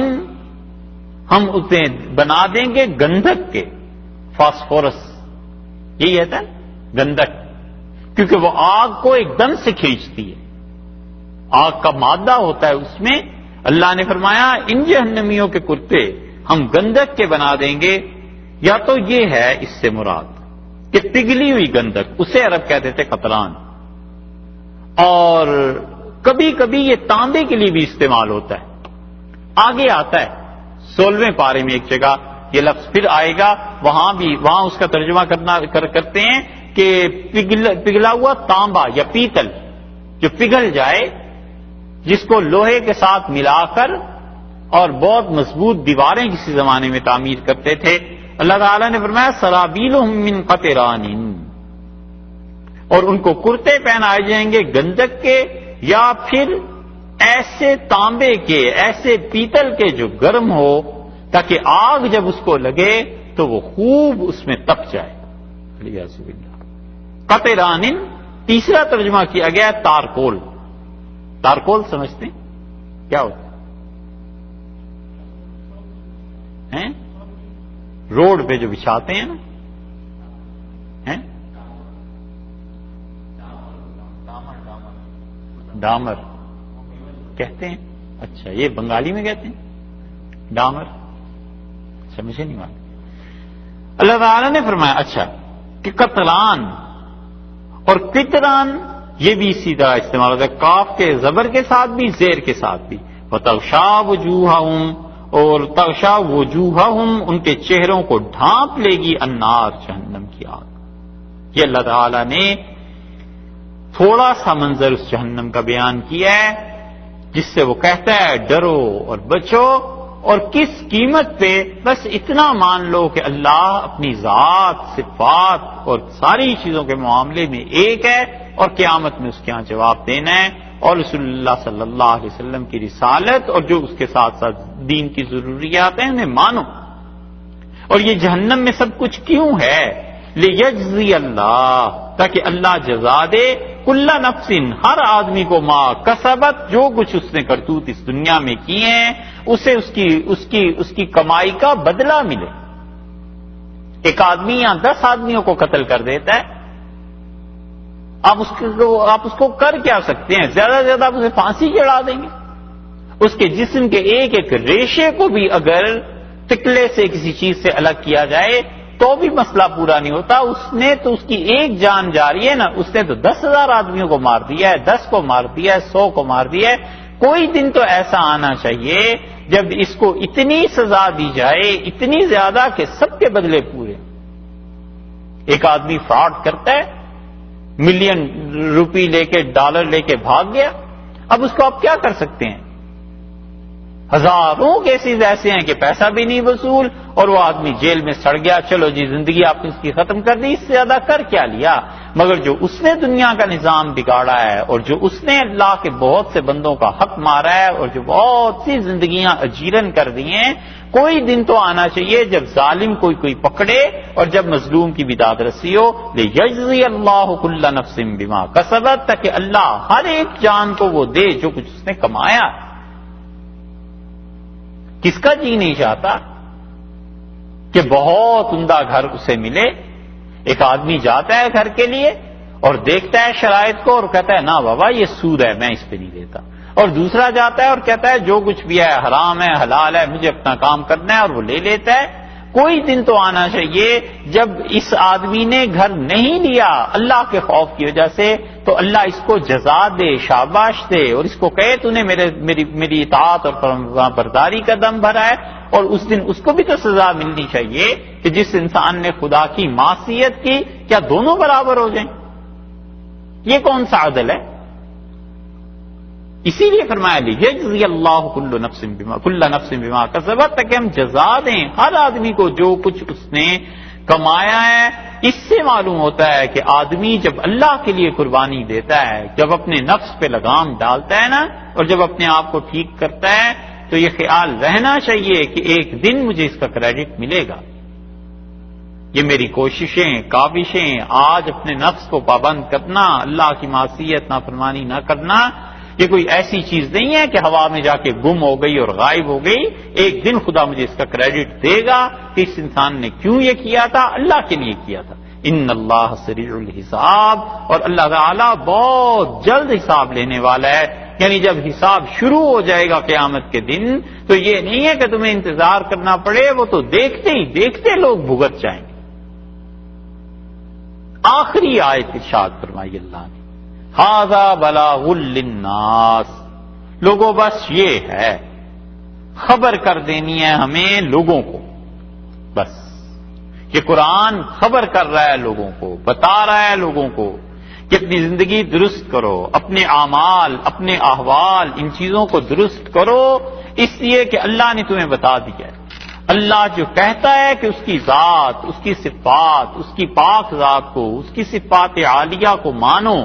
ہم اسے بنا دیں گے گندھک کے، فاسفورس یہی ہے گندھک، کیونکہ وہ آگ کو ایک دم سے کھینچتی ہے، آگ کا مادہ ہوتا ہے اس میں. اللہ نے فرمایا ان جہنمیوں کے کرتے ہم گندھک کے بنا دیں گے. یا تو یہ ہے اس سے مراد کہ پگھلی ہوئی گندھک، اسے عرب کہتے تھے قطران، اور کبھی کبھی یہ تانبے کے لیے بھی استعمال ہوتا ہے. آگے آتا ہے 16ویں پارے میں ایک جگہ یہ لفظ پھر آئے گا، وہاں اس کا ترجمہ کرتے ہیں کہ پگھلا ہوا تانبا یا پیتل جو پگھل جائے، جس کو لوہے کے ساتھ ملا کر اور بہت مضبوط دیواریں کسی زمانے میں تعمیر کرتے تھے. اللہ تعالیٰ نے فرمایا سرابیلہم من قطران، اور ان کو کرتے پہنائے جائیں گے گندھک کے، یا پھر ایسے تانبے کے، ایسے پیتل کے جو گرم ہو تاکہ آگ جب اس کو لگے تو وہ خوب اس میں تپ جائے. قطران تیسرا ترجمہ کیا گیا تارکول. تارکول سمجھتے ہیں کیا ہوتا ہے؟ روڈ پہ جو بچھاتے ہیں نا، ڈامر کہتے ہیں. اچھا یہ بنگالی میں کہتے ہیں ڈامر، سمجھے نہیں معلوم. اللہ تعالیٰ نے فرمایا اچھا کہ قطران اور قطران یہ بھی اسی طرح استعمال ہوتا ہے، کاف کے زبر کے ساتھ بھی، زیر کے ساتھ بھی. وَتَغْشَا وُجُوهَهُمْ، اور تغشا وجوہہم، ان کے چہروں کو ڈھانپ لے گی النار، جہنم کی آگ. یہ اللہ تعالیٰ نے تھوڑا سا منظر اس جہنم کا بیان کیا ہے جس سے وہ کہتا ہے ڈرو اور بچو. اور کس قیمت پہ؟ بس اتنا مان لو کہ اللہ اپنی ذات، صفات اور ساری چیزوں کے معاملے میں ایک ہے، اور قیامت میں اس کے ہاں جواب دینا ہے. اور رسول اللہ صلی اللہ علیہ وسلم کی رسالت اور جو اس کے ساتھ ساتھ دین کی ضروریات ہیں انہیں مانو. اور یہ جہنم میں سب کچھ کیوں ہے؟ لیجزی اللہ، تاکہ اللہ جزا دے کل نفس، ہر آدمی کو، ما کسبت، جو کچھ اس نے کرتوت اس دنیا میں کیے ہیں اسے اس کی کمائی کا بدلہ ملے. ایک آدمی یا 10 آدمیوں کو قتل کر دیتا ہے، آپ اس کو کر کیا سکتے ہیں؟ زیادہ سے زیادہ آپ اسے پھانسی چڑھا دیں گے. اس کے جسم کے ایک ایک ریشے کو بھی اگر ٹکلے سے کسی چیز سے الگ کیا جائے تو بھی مسئلہ پورا نہیں ہوتا. اس نے تو اس کی ایک جان جا رہی ہے نا، اس نے تو 10,000 آدمیوں کو مار دیا ہے، 10 کو مار دیا ہے، 100 کو مار دیا ہے. کوئی دن تو ایسا آنا چاہیے جب اس کو اتنی سزا دی جائے، اتنی زیادہ کہ سب کے بدلے پورے. ایک آدمی فراڈ کرتا ہے، ملین روپی لے کے، ڈالر لے کے بھاگ گیا، اب اس کو آپ کیا کر سکتے ہیں؟ ہزاروں کیسز ایسے ہیں کہ پیسہ بھی نہیں وصول اور وہ آدمی جیل میں سڑ گیا. چلو جی زندگی آپ نے اس کی ختم کر دی، اس سے زیادہ کر کیا لیا؟ مگر جو اس نے دنیا کا نظام بگاڑا ہے، اور جو اس نے اللہ کے بہت سے بندوں کا حق مارا ہے، اور جو بہت سی زندگیاں اجیرن کر دی ہیں، کوئی دن تو آنا چاہیے جب ظالم کوئی پکڑے اور جب مظلوم کی بھی داد رسی ہو. لیجزی اللہ کل نفس بما کسبت، تاکہ اللہ ہر ایک جان کو وہ دے جو کچھ اس نے کمایا. کس کا جی نہیں چاہتا کہ بہت عمدہ گھر اسے ملے؟ ایک آدمی جاتا ہے گھر کے لیے اور دیکھتا ہے شرائط کو اور کہتا ہے نا بابا یہ سود ہے، میں اس پہ نہیں دیتا. اور دوسرا جاتا ہے اور کہتا ہے جو کچھ بھی ہے حرام ہے حلال ہے، مجھے اپنا کام کرنا ہے، اور وہ لے لیتا ہے. کوئی دن تو آنا چاہیے جب اس آدمی نے گھر نہیں لیا اللہ کے خوف کی وجہ سے، تو اللہ اس کو جزا دے، شاباش دے، اور اس کو کہے تو نے میری اطاعت اور برداری کا دم بھرا ہے. اور اس دن اس کو بھی تو سزا ملنی چاہیے کہ جس انسان نے خدا کی معصیت کی. کیا دونوں برابر ہو جائیں؟ یہ کون سا عدل ہے؟ اسی لیے فرمایا لیجزی اللہ کل نفس بما کسبت، تاکہ ہم جزا دیں ہر آدمی کو جو کچھ اس نے کمایا ہے. اس سے معلوم ہوتا ہے کہ آدمی جب اللہ کے لیے قربانی دیتا ہے، جب اپنے نفس پہ لگام ڈالتا ہے نا، اور جب اپنے آپ کو ٹھیک کرتا ہے، تو یہ خیال رہنا چاہیے کہ ایک دن مجھے اس کا کریڈٹ ملے گا. یہ میری کوششیں کاوشیں آج اپنے نفس کو پابند کرنا، اللہ کی معصیت نافرمانی نہ کرنا، یہ کوئی ایسی چیز نہیں ہے کہ ہوا میں جا کے گم ہو گئی اور غائب ہو گئی. ایک دن خدا مجھے اس کا کریڈٹ دے گا کہ اس انسان نے کیوں یہ کیا تھا، اللہ کے لیے کیا تھا. ان اللہ سریع الحساب، اور اللہ تعالیٰ بہت جلد حساب لینے والا ہے. یعنی جب حساب شروع ہو جائے گا قیامت کے دن، تو یہ نہیں ہے کہ تمہیں انتظار کرنا پڑے، وہ تو دیکھتے ہی دیکھتے لوگ بھگت جائیں گے. آخری آیت ارشاد فرمائی اللہ نے، ھذا بلاغ للناس، لوگوں بس یہ ہے، خبر کر دینی ہے ہمیں لوگوں کو. بس یہ قرآن خبر کر رہا ہے لوگوں کو، بتا رہا ہے لوگوں کو کہ اپنی زندگی درست کرو، اپنے اعمال اپنے احوال ان چیزوں کو درست کرو، اس لیے کہ اللہ نے تمہیں بتا دیا ہے. اللہ جو کہتا ہے کہ اس کی ذات، اس کی صفات، اس کی پاک ذات کو، اس کی صفات عالیہ کو مانو،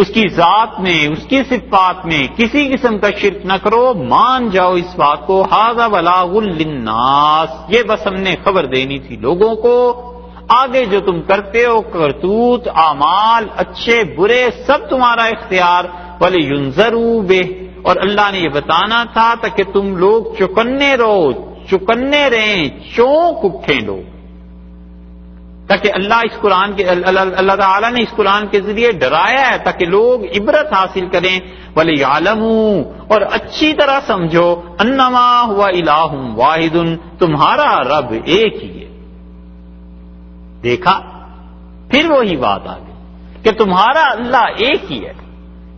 اس کی ذات میں اس کی صفات میں کسی قسم کا شرک نہ کرو، مان جاؤ اس بات کو. ھذا بلاغ للناس، یہ بس ہم نے خبر دینی تھی لوگوں کو. آگے جو تم کرتے ہو کرتوت اعمال اچھے برے سب تمہارا اختیار. وَلِيُنذَرُوا بِهِ، اور اللہ نے یہ بتانا تھا تاکہ تم لوگ چکنے رہو، چکنے رہیں، چونک اٹھیں لوگ، تاکہ اللہ تعالیٰ نے اس قرآن کے ذریعے ڈرایا ہے تاکہ لوگ عبرت حاصل کریں. وَلِيَعْلَمُوا، اور اچھی طرح سمجھو، اَنَّمَا هُوَ إِلَٰهٌ وَاحِدٌ، تمہارا رب ایک ہی ہے. دیکھا پھر وہی بات آ گئی کہ تمہارا اللہ ایک ہی ہے.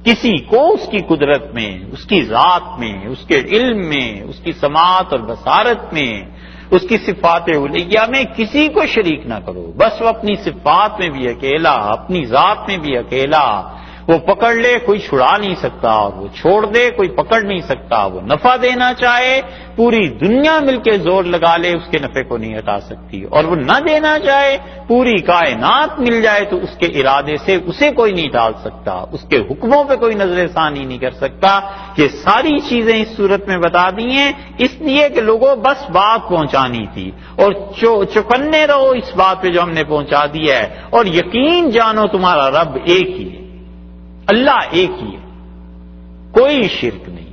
کسی کو اس کی قدرت میں، اس کی ذات میں، اس کے علم میں، اس کی سماعت اور بصارت میں، اس کی صفات علیہ میں کسی کو شریک نہ کرو. بس وہ اپنی صفات میں بھی اکیلا، اپنی ذات میں بھی اکیلا. وہ پکڑ لے کوئی چھڑا نہیں سکتا، اور وہ چھوڑ دے کوئی پکڑ نہیں سکتا. وہ نفع دینا چاہے پوری دنیا مل کے زور لگا لے اس کے نفع کو نہیں ہٹا سکتی، اور وہ نہ دینا چاہے پوری کائنات مل جائے تو اس کے ارادے سے اسے کوئی نہیں ڈال سکتا، اس کے حکموں پہ کوئی نظر ثانی نہیں کر سکتا. یہ ساری چیزیں اس صورت میں بتا دی ہیں اس لیے کہ لوگوں بس بات پہنچانی تھی، اور چوکنے رہو اس بات پہ جو ہم نے پہنچا دی ہے، اور یقین جانو تمہارا رب ایک ہی ہے، اللہ ایک ہی ہے، کوئی شرک نہیں،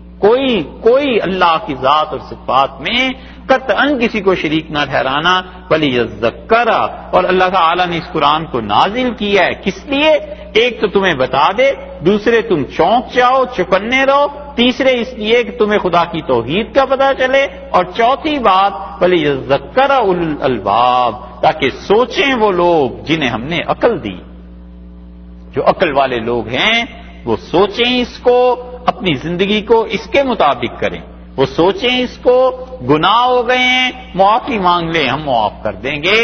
کوئی اللہ کی ذات اور صفات میں قطعاً کسی کو شریک نہ ٹھہرانا. وَلِيَذَّكَّرَ، اور اللہ تعالیٰ نے اس قرآن کو نازل کیا ہے کس لیے؟ ایک تو تمہیں بتا دے، دوسرے تم چونک جاؤ چکنے رہو، تیسرے اس لیے کہ تمہیں خدا کی توحید کا پتہ چلے، اور چوتھی بات وَلِيَذَّكَّرَ أُولُو الْأَلْبَابِ، تاکہ سوچیں وہ لوگ جنہیں ہم نے عقل دی. جو عقل والے لوگ ہیں وہ سوچیں اس کو، اپنی زندگی کو اس کے مطابق کریں. وہ سوچیں اس کو، گناہ ہو گئے ہیں معافی مانگ لیں، ہم معاف کر دیں گے.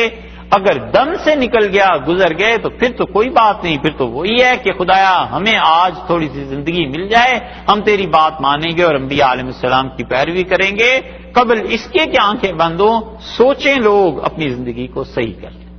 اگر دم سے نکل گیا گزر گئے تو پھر تو کوئی بات نہیں، پھر تو وہی ہے کہ خدایا ہمیں آج تھوڑی سی زندگی مل جائے، ہم تیری بات مانیں گے اور انبیاء علیہ السلام کی پیروی کریں گے. قبل اس کے کہ آنکھیں بند ہوں، سوچیں لوگ اپنی زندگی کو صحیح کر لیں.